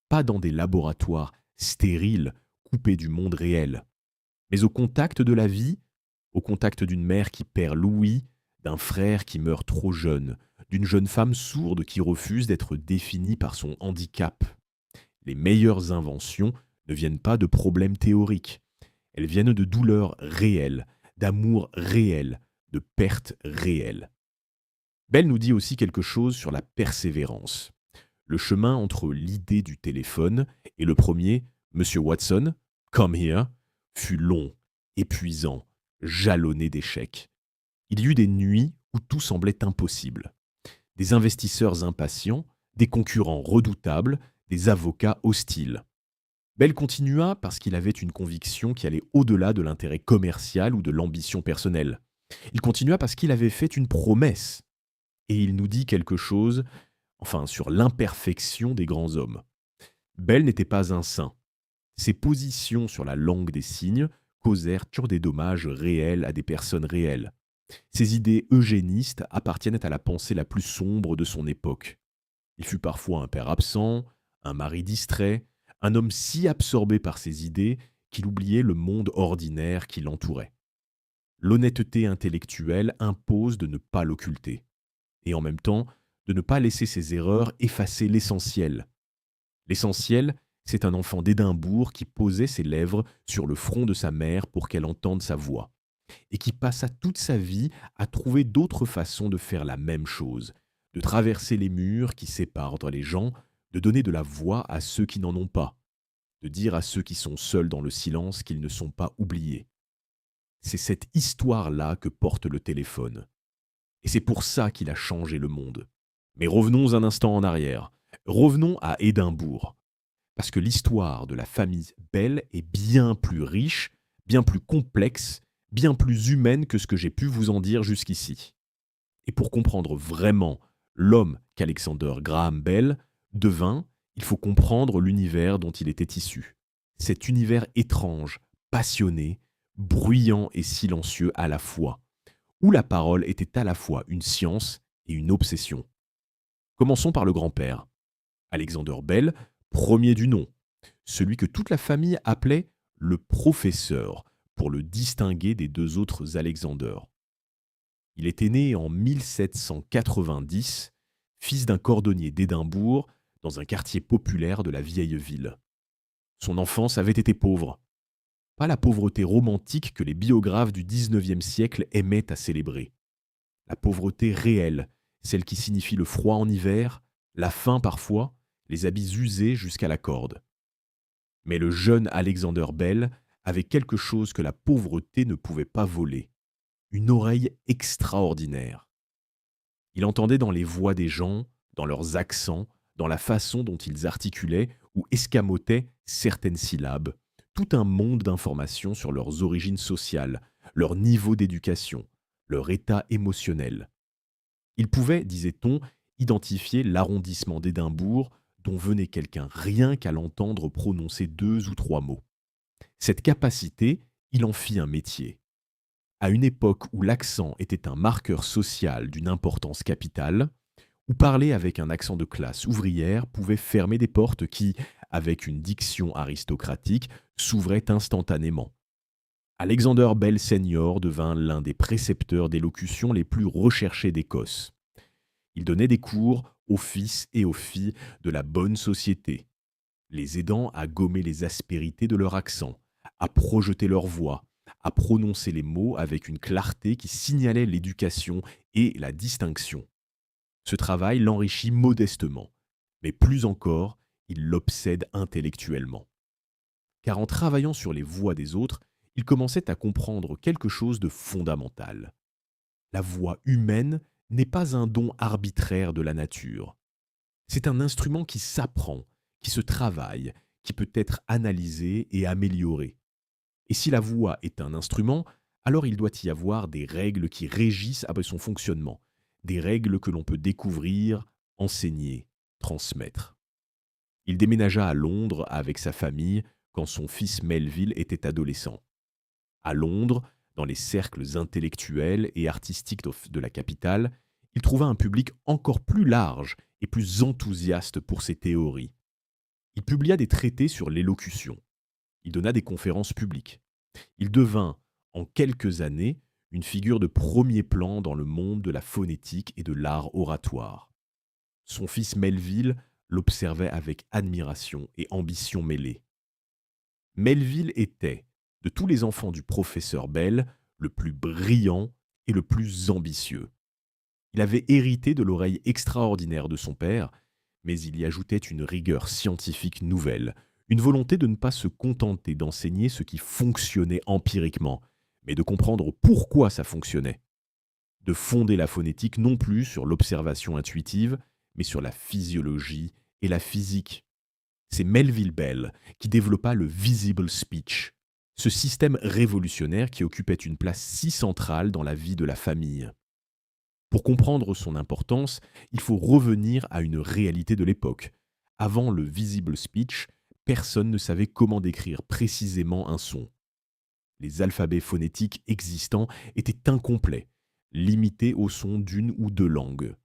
[SPEAKER 1] Pas dans des laboratoires stériles, coupés du monde réel, mais au contact de la vie, au contact d'une mère qui perd l'ouïe, d'un frère qui meurt trop jeune, d'une jeune femme sourde qui refuse d'être définie par son handicap. Les meilleures inventions ne viennent pas de problèmes théoriques. Elles viennent de douleurs réelles, d'amour réel, de pertes réelles. Bell nous dit aussi quelque chose sur la persévérance. Le chemin entre l'idée du téléphone et le premier « Monsieur Watson, come here » fut long, épuisant, jalonné d'échecs. Il y eut des nuits où tout semblait impossible. Des investisseurs impatients, des concurrents redoutables, des avocats hostiles. Bell continua parce qu'il avait une conviction qui allait au-delà de l'intérêt commercial ou de l'ambition personnelle. Il continua parce qu'il avait fait une promesse. Et il nous dit quelque chose, sur l'imperfection des grands hommes. Bell n'était pas un saint. Ses positions sur la langue des signes causèrent des dommages réels à des personnes réelles. Ses idées eugénistes appartiennent à la pensée la plus sombre de son époque. Il fut parfois un père absent, un mari distrait, un homme si absorbé par ses idées qu'il oubliait le monde ordinaire qui l'entourait. L'honnêteté intellectuelle impose de ne pas l'occulter, et en même temps de ne pas laisser ses erreurs effacer l'essentiel. L'essentiel, c'est un enfant d'Édimbourg qui posait ses lèvres sur le front de sa mère pour qu'elle entende sa voix, et qui passa toute sa vie à trouver d'autres façons de faire la même chose, de traverser les murs qui séparent les gens, de donner de la voix à ceux qui n'en ont pas, de dire à ceux qui sont seuls dans le silence qu'ils ne sont pas oubliés. C'est cette histoire-là que porte le téléphone. Et c'est pour ça qu'il a changé le monde. Mais revenons un instant en arrière. Revenons à Édimbourg. Parce que l'histoire de la famille Bell est bien plus riche, bien plus complexe, bien plus humaine que ce que j'ai pu vous en dire jusqu'ici. Et pour comprendre vraiment l'homme qu'Alexander Graham Bell devint, Il faut comprendre l'univers dont il était issu. Cet univers étrange, passionné, bruyant et silencieux à la fois, où la parole était à la fois une science et une obsession. Commençons par le grand-père. Alexander Bell, premier du nom, celui que toute la famille appelait le professeur, pour le distinguer des deux autres Alexander. Il était né en 1790, fils d'un cordonnier d'Édimbourg, dans un quartier populaire de la vieille ville. Son enfance avait été pauvre. Pas la pauvreté romantique que les biographes du XIXe siècle aimaient à célébrer. La pauvreté réelle, celle qui signifie le froid en hiver, la faim parfois, les habits usés jusqu'à la corde. Mais le jeune Alexander Bell avait quelque chose que la pauvreté ne pouvait pas voler, une oreille extraordinaire. Il entendait dans les voix des gens, dans leurs accents, dans la façon dont ils articulaient ou escamotaient certaines syllabes, tout un monde d'informations sur leurs origines sociales, leur niveau d'éducation, leur état émotionnel. Il pouvait, disait-on, identifier l'arrondissement d'Édimbourg dont venait quelqu'un rien qu'à l'entendre prononcer 2 ou 3 mots. Cette capacité, il en fit un métier. À une époque où l'accent était un marqueur social d'une importance capitale, où parler avec un accent de classe ouvrière pouvait fermer des portes qui, avec une diction aristocratique, s'ouvraient instantanément. Alexander Bell Senior devint l'un des précepteurs d'élocution les plus recherchés d'Écosse. Il donnait des cours aux fils et aux filles de la bonne société, les aidant à gommer les aspérités de leur accent, à projeter leur voix, à prononcer les mots avec une clarté qui signalait l'éducation et la distinction. Ce travail l'enrichit modestement, mais plus encore, il l'obsède intellectuellement. Car en travaillant sur les voix des autres, il commençait à comprendre quelque chose de fondamental. La voix humaine n'est pas un don arbitraire de la nature. C'est un instrument qui s'apprend, qui se travaille, qui peut être analysé et amélioré. Et si la voix est un instrument, alors il doit y avoir des règles qui régissent son fonctionnement, des règles que l'on peut découvrir, enseigner, transmettre. Il déménagea à Londres avec sa famille quand son fils Melville était adolescent. À Londres, dans les cercles intellectuels et artistiques de la capitale, il trouva un public encore plus large et plus enthousiaste pour ses théories. Il publia des traités sur l'élocution. Il donna des conférences publiques. Il devint, en quelques années, une figure de premier plan dans le monde de la phonétique et de l'art oratoire. Son fils Melville l'observait avec admiration et ambition mêlée. Melville était, de tous les enfants du professeur Bell, le plus brillant et le plus ambitieux. Il avait hérité de l'oreille extraordinaire de son père, mais il y ajoutait une rigueur scientifique nouvelle, une volonté de ne pas se contenter d'enseigner ce qui fonctionnait empiriquement, mais de comprendre pourquoi ça fonctionnait. De fonder la phonétique non plus sur l'observation intuitive, mais sur la physiologie et la physique. C'est Melville Bell qui développa le visible speech, ce système révolutionnaire qui occupait une place si centrale dans la vie de la famille. Pour comprendre son importance, il faut revenir à une réalité de l'époque. Avant le visible speech, personne ne savait comment décrire précisément un son. Les alphabets phonétiques existants étaient incomplets, limités au son d'une ou deux langues.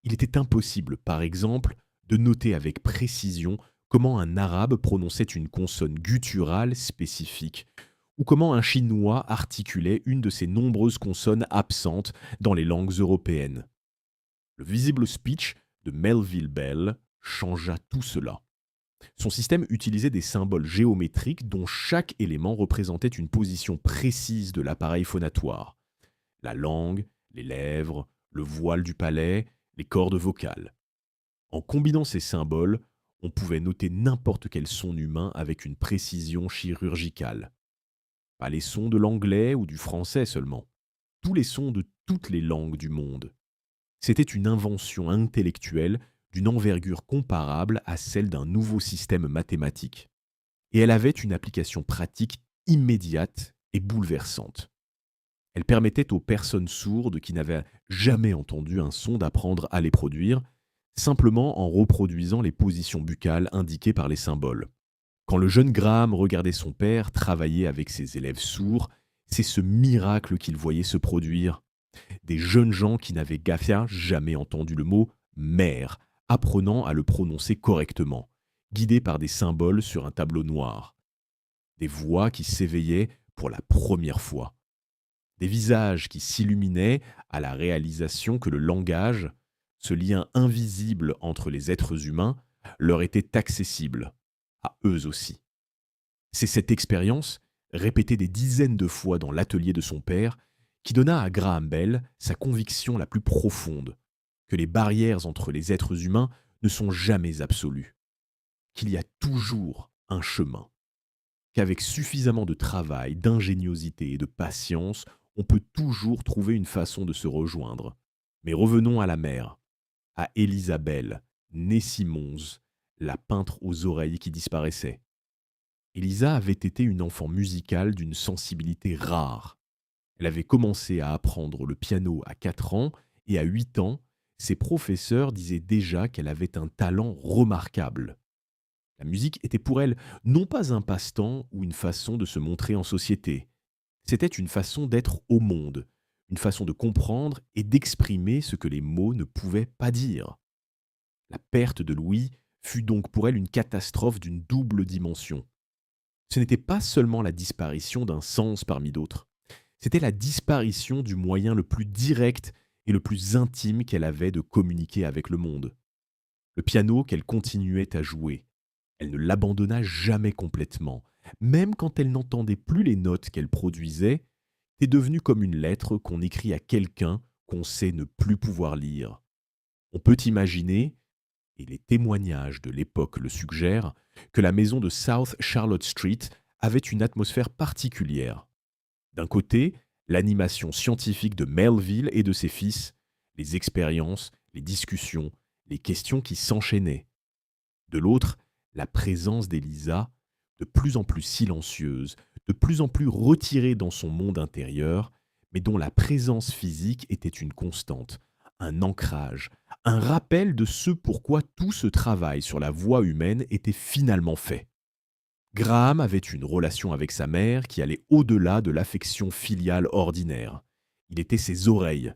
[SPEAKER 1] Il était impossible, par exemple, de noter avec précision comment un arabe prononçait une consonne gutturale spécifique, ou comment un chinois articulait une de ces nombreuses consonnes absentes dans les langues européennes. Le visible speech de Melville Bell changea tout cela. Son système utilisait des symboles géométriques dont chaque élément représentait une position précise de l'appareil phonatoire. La langue, les lèvres, le voile du palais, les cordes vocales. En combinant ces symboles, on pouvait noter n'importe quel son humain avec une précision chirurgicale. Pas les sons de l'anglais ou du français seulement, tous les sons de toutes les langues du monde. C'était une invention intellectuelle d'une envergure comparable à celle d'un nouveau système mathématique. Et elle avait une application pratique immédiate et bouleversante. Elle permettait aux personnes sourdes qui n'avaient jamais entendu un son d'apprendre à les produire, simplement en reproduisant les positions buccales indiquées par les symboles. Quand le jeune Graham regardait son père travailler avec ses élèves sourds, c'est ce miracle qu'il voyait se produire. Des jeunes gens qui n'avaient jamais entendu le mot mère, apprenant à le prononcer correctement, guidés par des symboles sur un tableau noir. Des voix qui s'éveillaient pour la première fois. Des visages qui s'illuminaient à la réalisation que le langage, ce lien invisible entre les êtres humains, leur était accessible, à eux aussi. C'est cette expérience, répétée des dizaines de fois dans l'atelier de son père, qui donna à Graham Bell sa conviction la plus profonde, que les barrières entre les êtres humains ne sont jamais absolues, qu'il y a toujours un chemin, qu'avec suffisamment de travail, d'ingéniosité et de patience, on peut toujours trouver une façon de se rejoindre. Mais revenons à la mère, à Elisabeth, née Simons, la peintre aux oreilles qui disparaissait. Elisa avait été une enfant musicale d'une sensibilité rare. Elle avait commencé à apprendre le piano à 4 ans et à 8 ans, ses professeurs disaient déjà qu'elle avait un talent remarquable. La musique était pour elle non pas un passe-temps ou une façon de se montrer en société. C'était une façon d'être au monde, une façon de comprendre et d'exprimer ce que les mots ne pouvaient pas dire. La perte de Louis fut donc pour elle une catastrophe d'une double dimension. Ce n'était pas seulement la disparition d'un sens parmi d'autres, c'était la disparition du moyen le plus direct et le plus intime qu'elle avait de communiquer avec le monde. Le piano qu'elle continuait à jouer. Elle ne l'abandonna jamais complètement, même quand elle n'entendait plus les notes qu'elle produisait, était devenu comme une lettre qu'on écrit à quelqu'un qu'on sait ne plus pouvoir lire. On peut imaginer, et les témoignages de l'époque le suggèrent, que la maison de South Charlotte Street avait une atmosphère particulière. D'un côté, l'animation scientifique de Melville et de ses fils, les expériences, les discussions, les questions qui s'enchaînaient. De l'autre, la présence d'Elisa, de plus en plus silencieuse, de plus en plus retirée dans son monde intérieur, mais dont la présence physique était une constante, un ancrage, un rappel de ce pourquoi tout ce travail sur la voix humaine était finalement fait. Graham avait une relation avec sa mère qui allait au-delà de l'affection filiale ordinaire. Il était ses oreilles.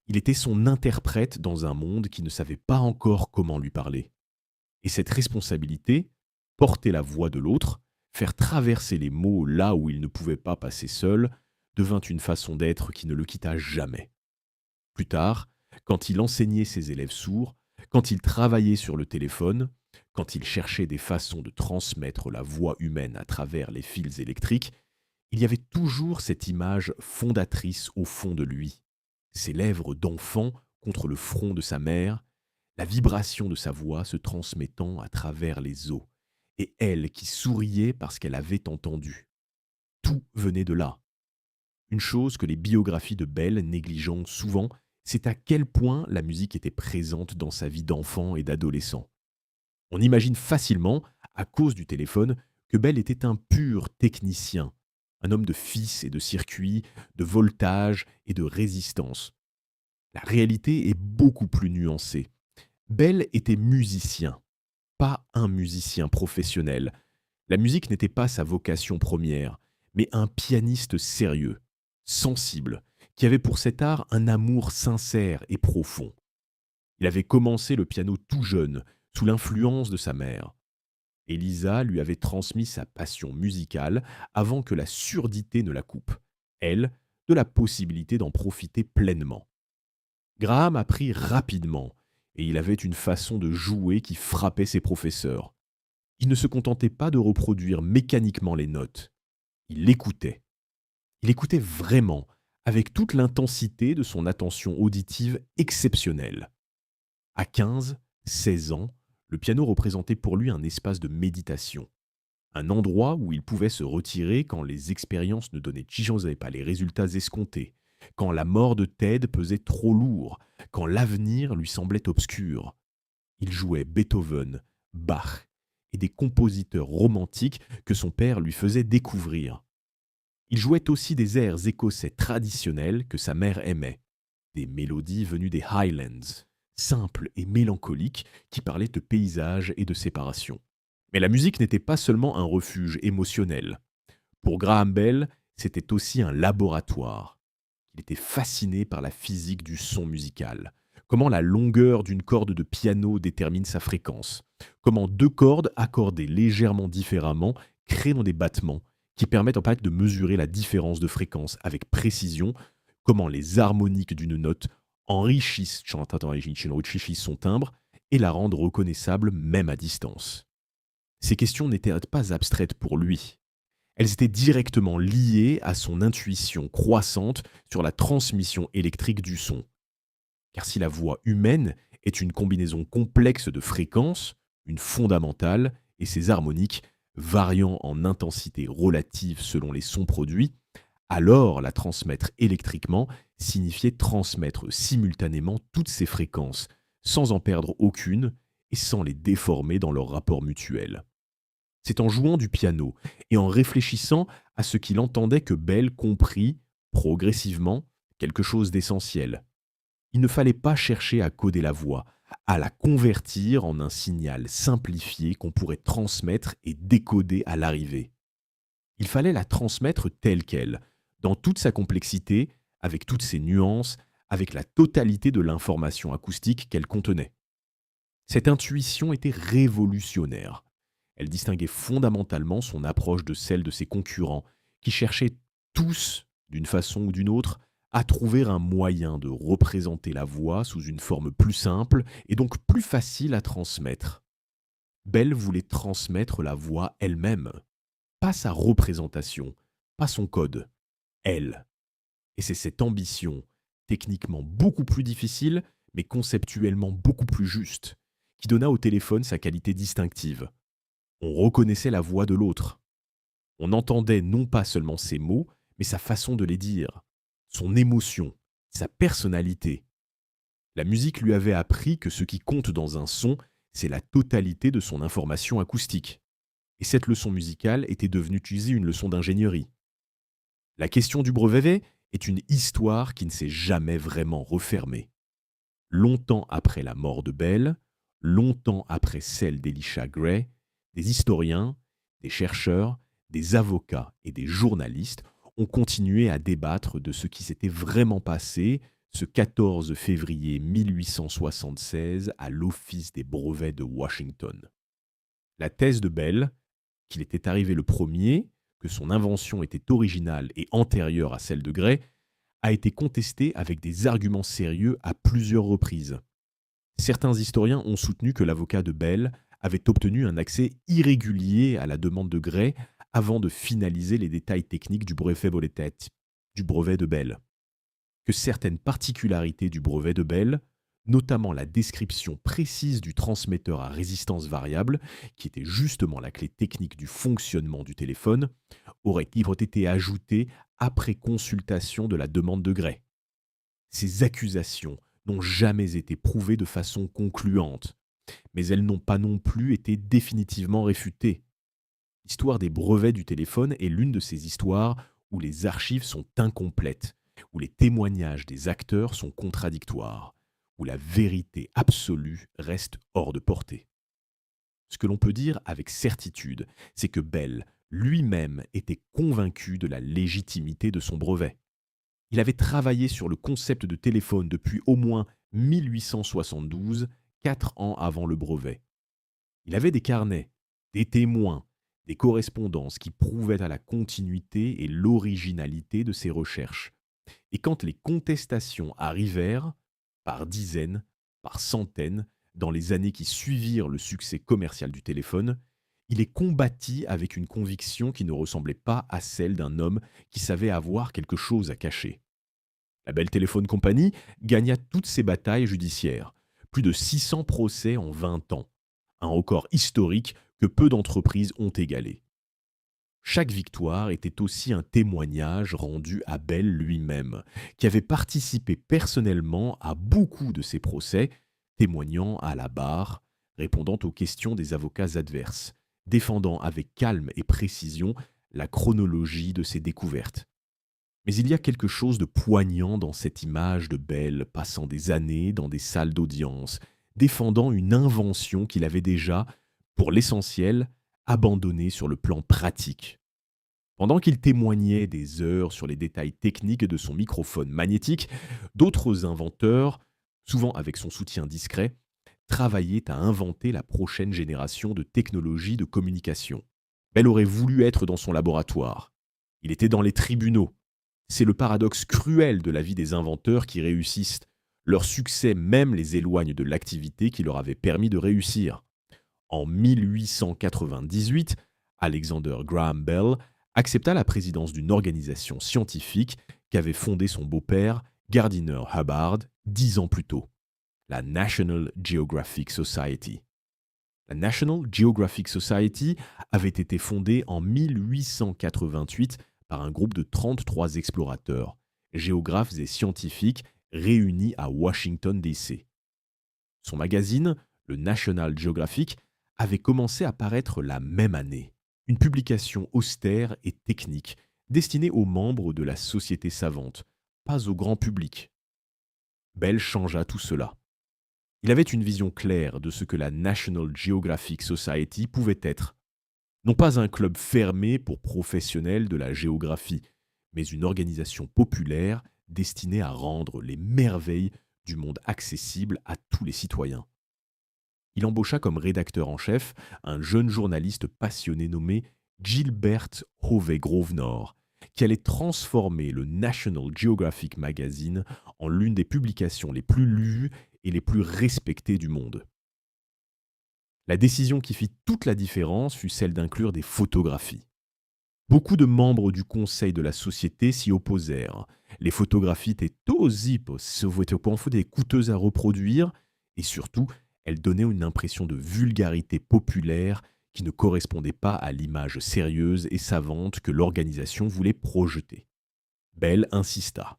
[SPEAKER 1] Il était son interprète dans un monde qui ne savait pas encore comment lui parler. Et cette responsabilité, porter la voix de l'autre, faire traverser les mots là où il ne pouvait pas passer seul, devint une façon d'être qui ne le quitta jamais. Plus tard, quand il enseignait ses élèves sourds, quand il travaillait sur le téléphone, quand il cherchait des façons de transmettre la voix humaine à travers les fils électriques, il y avait toujours cette image fondatrice au fond de lui. Ses lèvres d'enfant contre le front de sa mère, la vibration de sa voix se transmettant à travers les os, et elle qui souriait parce qu'elle avait entendu. Tout venait de là. Une chose que les biographies de Bell négligeant souvent, c'est à quel point la musique était présente dans sa vie d'enfant et d'adolescent. On imagine facilement, à cause du téléphone, que Bell était un pur technicien, un homme de fils et de circuits, de voltage et de résistance. La réalité est beaucoup plus nuancée. Bell était musicien, pas un musicien professionnel. La musique n'était pas sa vocation première, mais un pianiste sérieux, sensible, qui avait pour cet art un amour sincère et profond. Il avait commencé le piano tout jeune, sous l'influence de sa mère. Elisa lui avait transmis sa passion musicale avant que la surdité ne la coupe, elle, de la possibilité d'en profiter pleinement. Graham apprit rapidement, et il avait une façon de jouer qui frappait ses professeurs. Il ne se contentait pas de reproduire mécaniquement les notes, il écoutait. Il écoutait vraiment, avec toute l'intensité de son attention auditive exceptionnelle. À 15, 16 ans, le piano représentait pour lui un espace de méditation, un endroit où il pouvait se retirer quand les expériences ne donnaient pas les résultats escomptés, quand la mort de Ted pesait trop lourd, quand l'avenir lui semblait obscur. Il jouait Beethoven, Bach et des compositeurs romantiques que son père lui faisait découvrir. Il jouait aussi des airs écossais traditionnels que sa mère aimait, des mélodies venues des Highlands, simple et mélancolique qui parlait de paysages et de séparation. Mais la musique n'était pas seulement un refuge émotionnel. Pour Graham Bell, c'était aussi un laboratoire. Il était fasciné par la physique du son musical. Comment la longueur d'une corde de piano détermine sa fréquence. Comment deux cordes accordées légèrement différemment créent des battements qui permettent en fait de mesurer la différence de fréquence avec précision. Comment les harmoniques d'une note enrichissent son timbre et la rendent reconnaissable même à distance. Ces questions n'étaient pas abstraites pour lui. Elles étaient directement liées à son intuition croissante sur la transmission électrique du son. Car si la voix humaine est une combinaison complexe de fréquences, une fondamentale, et ses harmoniques, variant en intensité relative selon les sons produits, alors la transmettre électriquement signifiait transmettre simultanément toutes ces fréquences, sans en perdre aucune et sans les déformer dans leur rapport mutuel. C'est en jouant du piano et en réfléchissant à ce qu'il entendait que Bell comprit, progressivement, quelque chose d'essentiel. Il ne fallait pas chercher à coder la voix, à la convertir en un signal simplifié qu'on pourrait transmettre et décoder à l'arrivée. Il fallait la transmettre telle qu'elle, dans toute sa complexité, avec toutes ses nuances, avec la totalité de l'information acoustique qu'elle contenait. Cette intuition était révolutionnaire. Elle distinguait fondamentalement son approche de celle de ses concurrents, qui cherchaient tous, d'une façon ou d'une autre, à trouver un moyen de représenter la voix sous une forme plus simple et donc plus facile à transmettre. Bell voulait transmettre la voix elle-même, pas sa représentation, pas son code, elle. Et c'est cette ambition, techniquement beaucoup plus difficile, mais conceptuellement beaucoup plus juste, qui donna au téléphone sa qualité distinctive. On reconnaissait la voix de l'autre. On entendait non pas seulement ses mots, mais sa façon de les dire, son émotion, sa personnalité. La musique lui avait appris que ce qui compte dans un son, c'est la totalité de son information acoustique. Et cette leçon musicale était devenue une leçon d'ingénierie. La question du brevet est une histoire qui ne s'est jamais vraiment refermée. Longtemps après la mort de Bell, longtemps après celle d'Elisha Gray, des historiens, des chercheurs, des avocats et des journalistes ont continué à débattre de ce qui s'était vraiment passé ce 14 février 1876 à l'Office des brevets de Washington. La thèse de Bell, qu'il était arrivé le premier, que son invention était originale et antérieure à celle de Gray, a été contestée avec des arguments sérieux à plusieurs reprises. Certains historiens ont soutenu que l'avocat de Bell avait obtenu un accès irrégulier à la demande de Gray avant de finaliser les détails techniques du brevet de Bell, que certaines particularités du brevet de Bell, notamment la description précise du transmetteur à résistance variable, qui était justement la clé technique du fonctionnement du téléphone, auraient été ajoutées après consultation de la demande de Gray. Ces accusations n'ont jamais été prouvées de façon concluante, mais elles n'ont pas non plus été définitivement réfutées. L'histoire des brevets du téléphone est l'une de ces histoires où les archives sont incomplètes, où les témoignages des acteurs sont contradictoires, où la vérité absolue reste hors de portée. Ce que l'on peut dire avec certitude, c'est que Bell lui-même était convaincu de la légitimité de son brevet. Il avait travaillé sur le concept de téléphone depuis au moins 1872, 4 ans avant le brevet. Il avait des carnets, des témoins, des correspondances qui prouvaient à la continuité et l'originalité de ses recherches. Et quand les contestations arrivèrent, par dizaines, par centaines, dans les années qui suivirent le succès commercial du téléphone, il les combattit avec une conviction qui ne ressemblait pas à celle d'un homme qui savait avoir quelque chose à cacher. La Bell Telephone Company gagna toutes ses batailles judiciaires, plus de 600 procès en 20 ans, un record historique que peu d'entreprises ont égalé. Chaque victoire était aussi un témoignage rendu à Bell lui-même, qui avait participé personnellement à beaucoup de ces procès, témoignant à la barre, répondant aux questions des avocats adverses, défendant avec calme et précision la chronologie de ses découvertes. Mais il y a quelque chose de poignant dans cette image de Bell passant des années dans des salles d'audience, défendant une invention qu'il avait déjà, pour l'essentiel, abandonnée sur le plan pratique. Pendant qu'il témoignait des heures sur les détails techniques de son microphone magnétique, d'autres inventeurs, souvent avec son soutien discret, travaillaient à inventer la prochaine génération de technologies de communication. Bell aurait voulu être dans son laboratoire. Il était dans les tribunaux. C'est le paradoxe cruel de la vie des inventeurs qui réussissent. Leur succès même les éloigne de l'activité qui leur avait permis de réussir. En 1898, Alexander Graham Bell accepta la présidence d'une organisation scientifique qu'avait fondée son beau-père, Gardiner Hubbard, 10 ans plus tôt, la National Geographic Society. La National Geographic Society avait été fondée en 1888 par un groupe de 33 explorateurs, géographes et scientifiques réunis à Washington, D.C. Son magazine, le National Geographic, avait commencé à paraître la même année. Une publication austère et technique, destinée aux membres de la société savante, pas au grand public. Bell changea tout cela. Il avait une vision claire de ce que la National Geographic Society pouvait être. Non pas un club fermé pour professionnels de la géographie, mais une organisation populaire destinée à rendre les merveilles du monde accessibles à tous les citoyens. Il embaucha comme rédacteur en chef un jeune journaliste passionné nommé Gilbert Hove Grosvenor, qui allait transformer le National Geographic Magazine en l'une des publications les plus lues et les plus respectées du monde. La décision qui fit toute la différence fut celle d'inclure des photographies. Beaucoup de membres du conseil de la société s'y opposèrent. Les photographies étaient aussi coûteuses à reproduire et surtout, elles donnaient une impression de vulgarité populaire qui ne correspondait pas à l'image sérieuse et savante que l'organisation voulait projeter. Bell insista.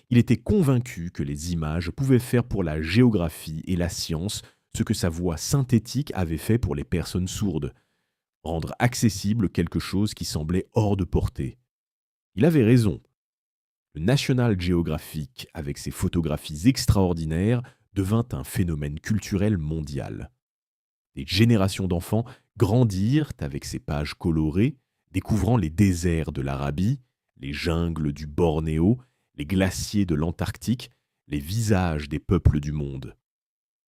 [SPEAKER 1] Il était convaincu que les images pouvaient faire pour la géographie et la science ce que sa voix synthétique avait fait pour les personnes sourdes, rendre accessible quelque chose qui semblait hors de portée. Il avait raison. Le National Geographic, avec ses photographies extraordinaires, devint un phénomène culturel mondial. Des générations d'enfants grandirent avec ces pages colorées, découvrant les déserts de l'Arabie, les jungles du Bornéo, les glaciers de l'Antarctique, les visages des peuples du monde.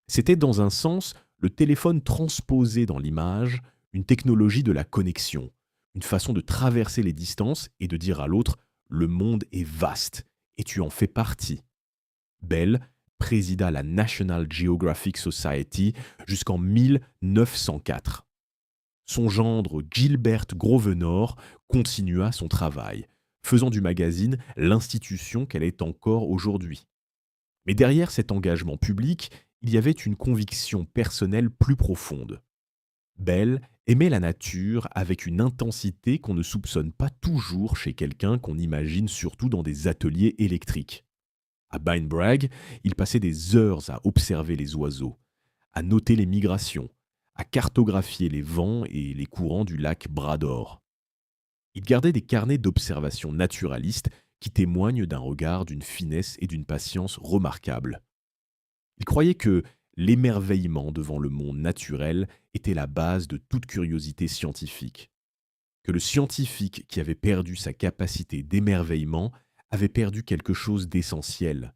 [SPEAKER 1] C'était dans un sens le téléphone transposé dans l'image, une technologie de la connexion, une façon de traverser les distances et de dire à l'autre « le monde est vaste et tu en fais partie ». Bell présida la National Geographic Society jusqu'en 1904. Son gendre Gilbert Grosvenor continua son travail, faisant du magazine l'institution qu'elle est encore aujourd'hui. Mais derrière cet engagement public, il y avait une conviction personnelle plus profonde. Bell aimait la nature avec une intensité qu'on ne soupçonne pas toujours chez quelqu'un qu'on imagine surtout dans des ateliers électriques. À Bine Bragg, il passait des heures à observer les oiseaux, à noter les migrations, à cartographier les vents et les courants du lac Bras-d'Or. Il gardait des carnets d'observation naturalistes qui témoignent d'un regard, d'une finesse et d'une patience remarquables. Il croyait que l'émerveillement devant le monde naturel était la base de toute curiosité scientifique, que le scientifique qui avait perdu sa capacité d'émerveillement avait perdu quelque chose d'essentiel.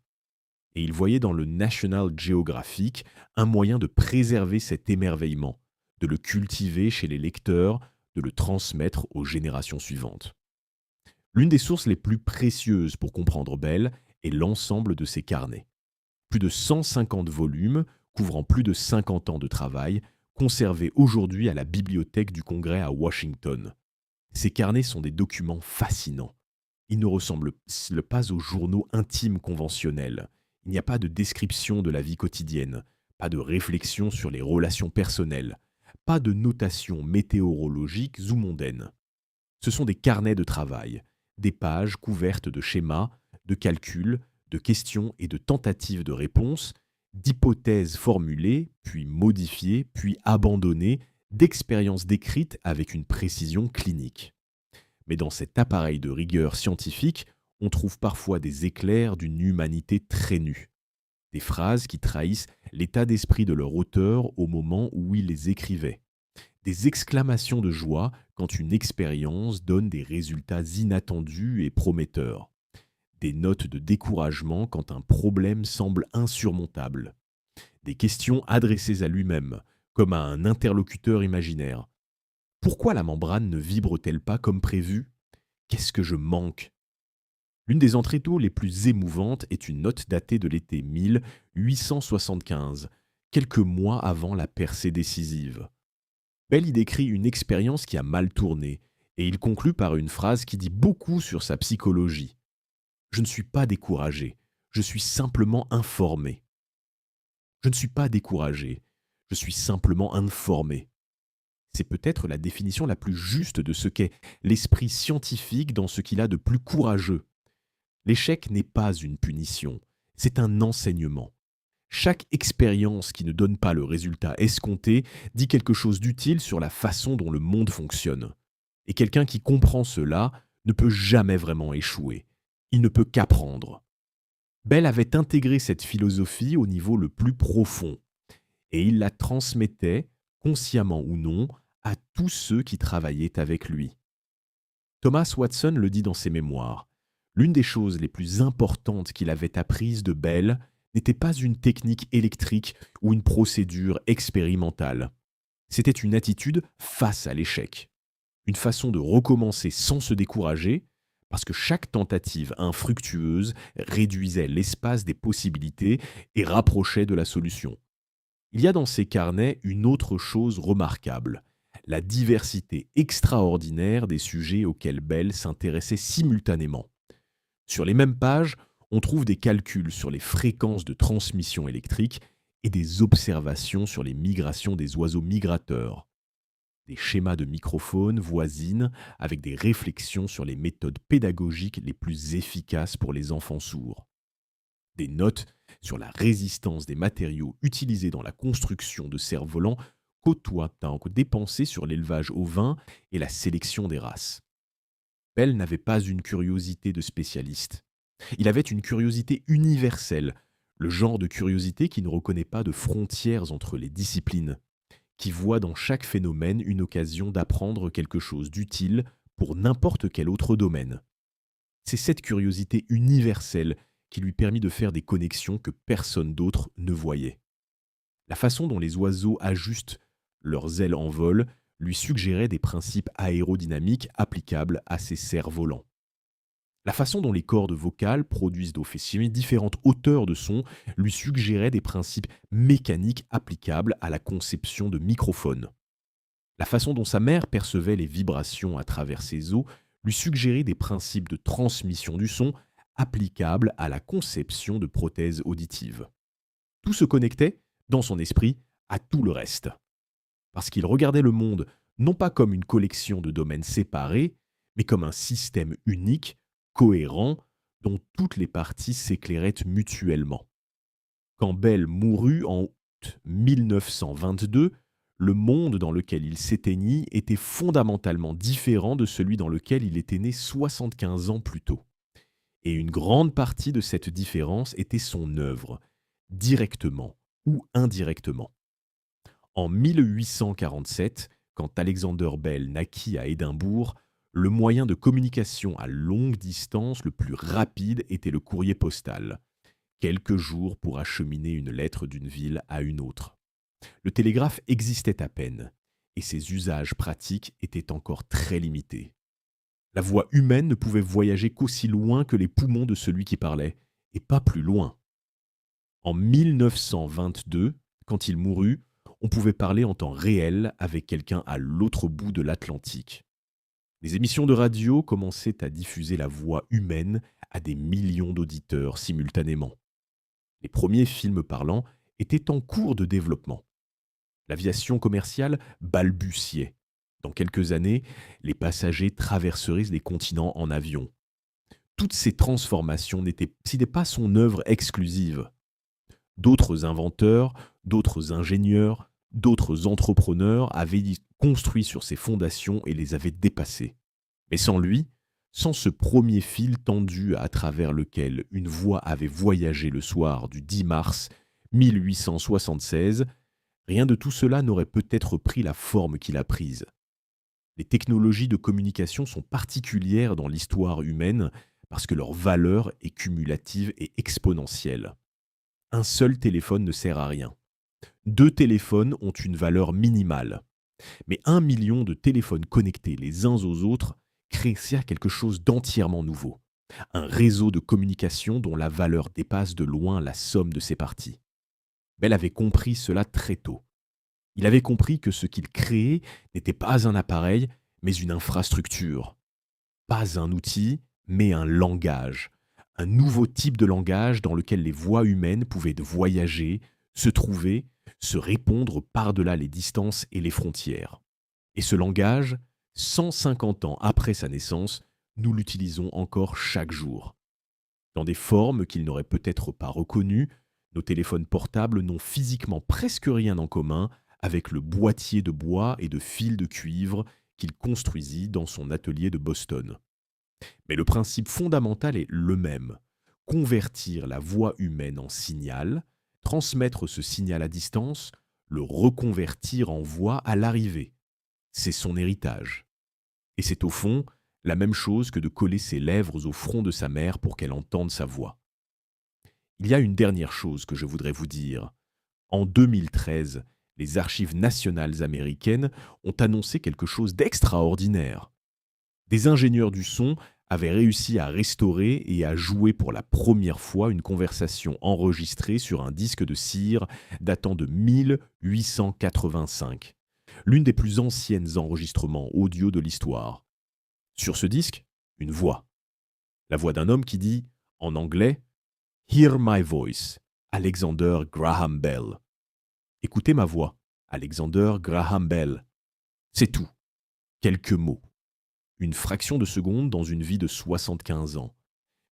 [SPEAKER 1] Et il voyait dans le National Geographic un moyen de préserver cet émerveillement, de le cultiver chez les lecteurs, de le transmettre aux générations suivantes. L'une des sources les plus précieuses pour comprendre Bell est l'ensemble de ses carnets. Plus de 150 volumes, couvrant plus de 50 ans de travail, conservés aujourd'hui à la Bibliothèque du Congrès à Washington. Ces carnets sont des documents fascinants. Ils ne ressemblent pas aux journaux intimes conventionnels. Il n'y a pas de description de la vie quotidienne, pas de réflexion sur les relations personnelles, pas de notations météorologiques ou mondaines. Ce sont des carnets de travail, des pages couvertes de schémas, de calculs, de questions et de tentatives de réponses, d'hypothèses formulées, puis modifiées, puis abandonnées, d'expériences décrites avec une précision clinique. Mais dans cet appareil de rigueur scientifique, on trouve parfois des éclairs d'une humanité très nue, des phrases qui trahissent l'état d'esprit de leur auteur au moment où il les écrivait, des exclamations de joie quand une expérience donne des résultats inattendus et prometteurs, des notes de découragement quand un problème semble insurmontable, des questions adressées à lui-même, comme à un interlocuteur imaginaire. Pourquoi la membrane ne vibre-t-elle pas comme prévu? Qu'est-ce que je manque? L'une des entrées d'eau les plus émouvantes est une note datée de l'été 1875, quelques mois avant la percée décisive. Bell y décrit une expérience qui a mal tourné, et il conclut par une phrase qui dit beaucoup sur sa psychologie. Je ne suis pas découragé, je suis simplement informé. Je ne suis pas découragé, je suis simplement informé. C'est peut-être la définition la plus juste de ce qu'est l'esprit scientifique dans ce qu'il a de plus courageux. L'échec n'est pas une punition, c'est un enseignement. Chaque expérience qui ne donne pas le résultat escompté dit quelque chose d'utile sur la façon dont le monde fonctionne. Et quelqu'un qui comprend cela ne peut jamais vraiment échouer. Il ne peut qu'apprendre. Bell avait intégré cette philosophie au niveau le plus profond, et il la transmettait, consciemment ou non, à tous ceux qui travaillaient avec lui. Thomas Watson le dit dans ses mémoires. L'une des choses les plus importantes qu'il avait apprises de Bell n'était pas une technique électrique ou une procédure expérimentale. C'était une attitude face à l'échec. Une façon de recommencer sans se décourager, parce que chaque tentative infructueuse réduisait l'espace des possibilités et rapprochait de la solution. Il y a dans ces carnets une autre chose remarquable, la diversité extraordinaire des sujets auxquels Bell s'intéressait simultanément. Sur les mêmes pages, on trouve des calculs sur les fréquences de transmission électrique et des observations sur les migrations des oiseaux migrateurs, des schémas de microphones voisines avec des réflexions sur les méthodes pédagogiques les plus efficaces pour les enfants sourds, des notes sur la résistance des matériaux utilisés dans la construction de cerfs-volants côtoient des pensées sur l'élevage ovin et la sélection des races. Bell n'avait pas une curiosité de spécialiste. Il avait une curiosité universelle, le genre de curiosité qui ne reconnaît pas de frontières entre les disciplines, qui voit dans chaque phénomène une occasion d'apprendre quelque chose d'utile pour n'importe quel autre domaine. C'est cette curiosité universelle qui lui permit de faire des connexions que personne d'autre ne voyait. La façon dont les oiseaux ajustent leurs ailes en vol lui suggérait des principes aérodynamiques applicables à ces cerfs-volants. La façon dont les cordes vocales produisent d'officier différentes hauteurs de son lui suggérait des principes mécaniques applicables à la conception de microphones. La façon dont sa mère percevait les vibrations à travers ses os lui suggérait des principes de transmission du son applicables à la conception de prothèses auditives. Tout se connectait, dans son esprit, à tout le reste. Parce qu'il regardait le monde non pas comme une collection de domaines séparés, mais comme un système unique, cohérent, dont toutes les parties s'éclairaient mutuellement. Quand Bell mourut en août 1922, le monde dans lequel il s'éteignit était fondamentalement différent de celui dans lequel il était né 75 ans plus tôt. Et une grande partie de cette différence était son œuvre, directement ou indirectement. En 1847, quand Alexander Bell naquit à Édimbourg, le moyen de communication à longue distance le plus rapide était le courrier postal. Quelques jours pour acheminer une lettre d'une ville à une autre. Le télégraphe existait à peine, et ses usages pratiques étaient encore très limités. La voix humaine ne pouvait voyager qu'aussi loin que les poumons de celui qui parlait, et pas plus loin. En 1922, quand il mourut, on pouvait parler en temps réel avec quelqu'un à l'autre bout de l'Atlantique. Les émissions de radio commençaient à diffuser la voix humaine à des millions d'auditeurs simultanément. Les premiers films parlants étaient en cours de développement. L'aviation commerciale balbutiait. Dans quelques années, les passagers traverseraient les continents en avion. Toutes ces transformations n'étaient pas son œuvre exclusive. D'autres inventeurs, d'autres ingénieurs, d'autres entrepreneurs avaient construit sur ces fondations et les avaient dépassées. Mais sans lui, Sans ce premier fil tendu à travers lequel une voix avait voyagé le soir du 10 mars 1876, rien de tout cela n'aurait peut-être pris la forme qu'il a prise. Les technologies de communication sont particulières dans l'histoire humaine parce que leur valeur est cumulative et exponentielle. Un seul téléphone ne sert à rien. Deux téléphones ont une valeur minimale. Mais 1 million de téléphones connectés les uns aux autres crée certes quelque chose d'entièrement nouveau. Un réseau de communication dont la valeur dépasse de loin la somme de ses parties. Bell avait compris cela très tôt. Il avait compris que ce qu'il créait n'était pas un appareil, mais une infrastructure. Pas un outil, mais un langage. Un nouveau type de langage dans lequel les voix humaines pouvaient voyager, se trouver, se répondre par-delà les distances et les frontières. Et ce langage, 150 ans après sa naissance, nous l'utilisons encore chaque jour. Dans des formes qu'il n'aurait peut-être pas reconnues, nos téléphones portables n'ont physiquement presque rien en commun avec le boîtier de bois et de fil de cuivre qu'il construisit dans son atelier de Boston. Mais le principe fondamental est le même. Convertir la voix humaine en signal, transmettre ce signal à distance, le reconvertir en voix à l'arrivée. C'est son héritage. Et c'est au fond la même chose que de coller ses lèvres au front de sa mère pour qu'elle entende sa voix. Il y a une dernière chose que je voudrais vous dire. En 2013, les archives nationales américaines ont annoncé quelque chose d'extraordinaire. Des ingénieurs du son avaient réussi à restaurer et à jouer pour la première fois une conversation enregistrée sur un disque de cire datant de 1885, l'une des plus anciennes enregistrements audio de l'histoire. Sur ce disque, une voix. La voix d'un homme qui dit, en anglais, Hear my voice, Alexander Graham Bell. Écoutez ma voix, Alexander Graham Bell. C'est tout. Quelques mots. Une fraction de seconde dans une vie de 75 ans.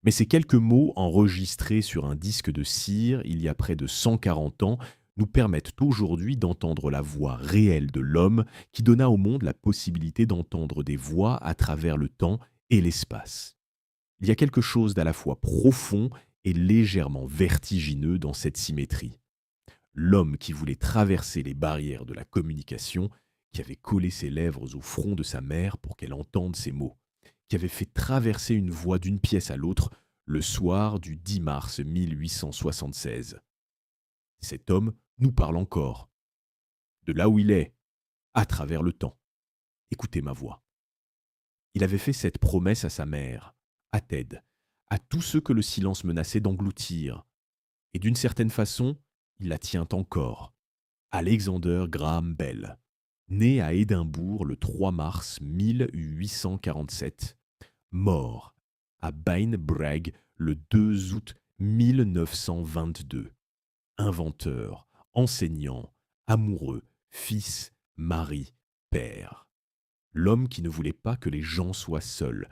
[SPEAKER 1] Mais ces quelques mots enregistrés sur un disque de cire il y a près de 140 ans nous permettent aujourd'hui d'entendre la voix réelle de l'homme qui donna au monde la possibilité d'entendre des voix à travers le temps et l'espace. Il y a quelque chose d'à la fois profond et légèrement vertigineux dans cette symétrie. L'homme qui voulait traverser les barrières de la communication, qui avait collé ses lèvres au front de sa mère pour qu'elle entende ses mots, qui avait fait traverser une voix d'une pièce à l'autre le soir du 10 mars 1876. Cet homme nous parle encore, de là où il est, à travers le temps. Écoutez ma voix. Il avait fait cette promesse à sa mère, à Ted, à tous ceux que le silence menaçait d'engloutir. Et d'une certaine façon, il la tient encore. Alexander Graham Bell, né à Édimbourg le 3 mars 1847, mort à Bainbridge le 2 août 1922. Inventeur, enseignant, amoureux, fils, mari, père. L'homme qui ne voulait pas que les gens soient seuls,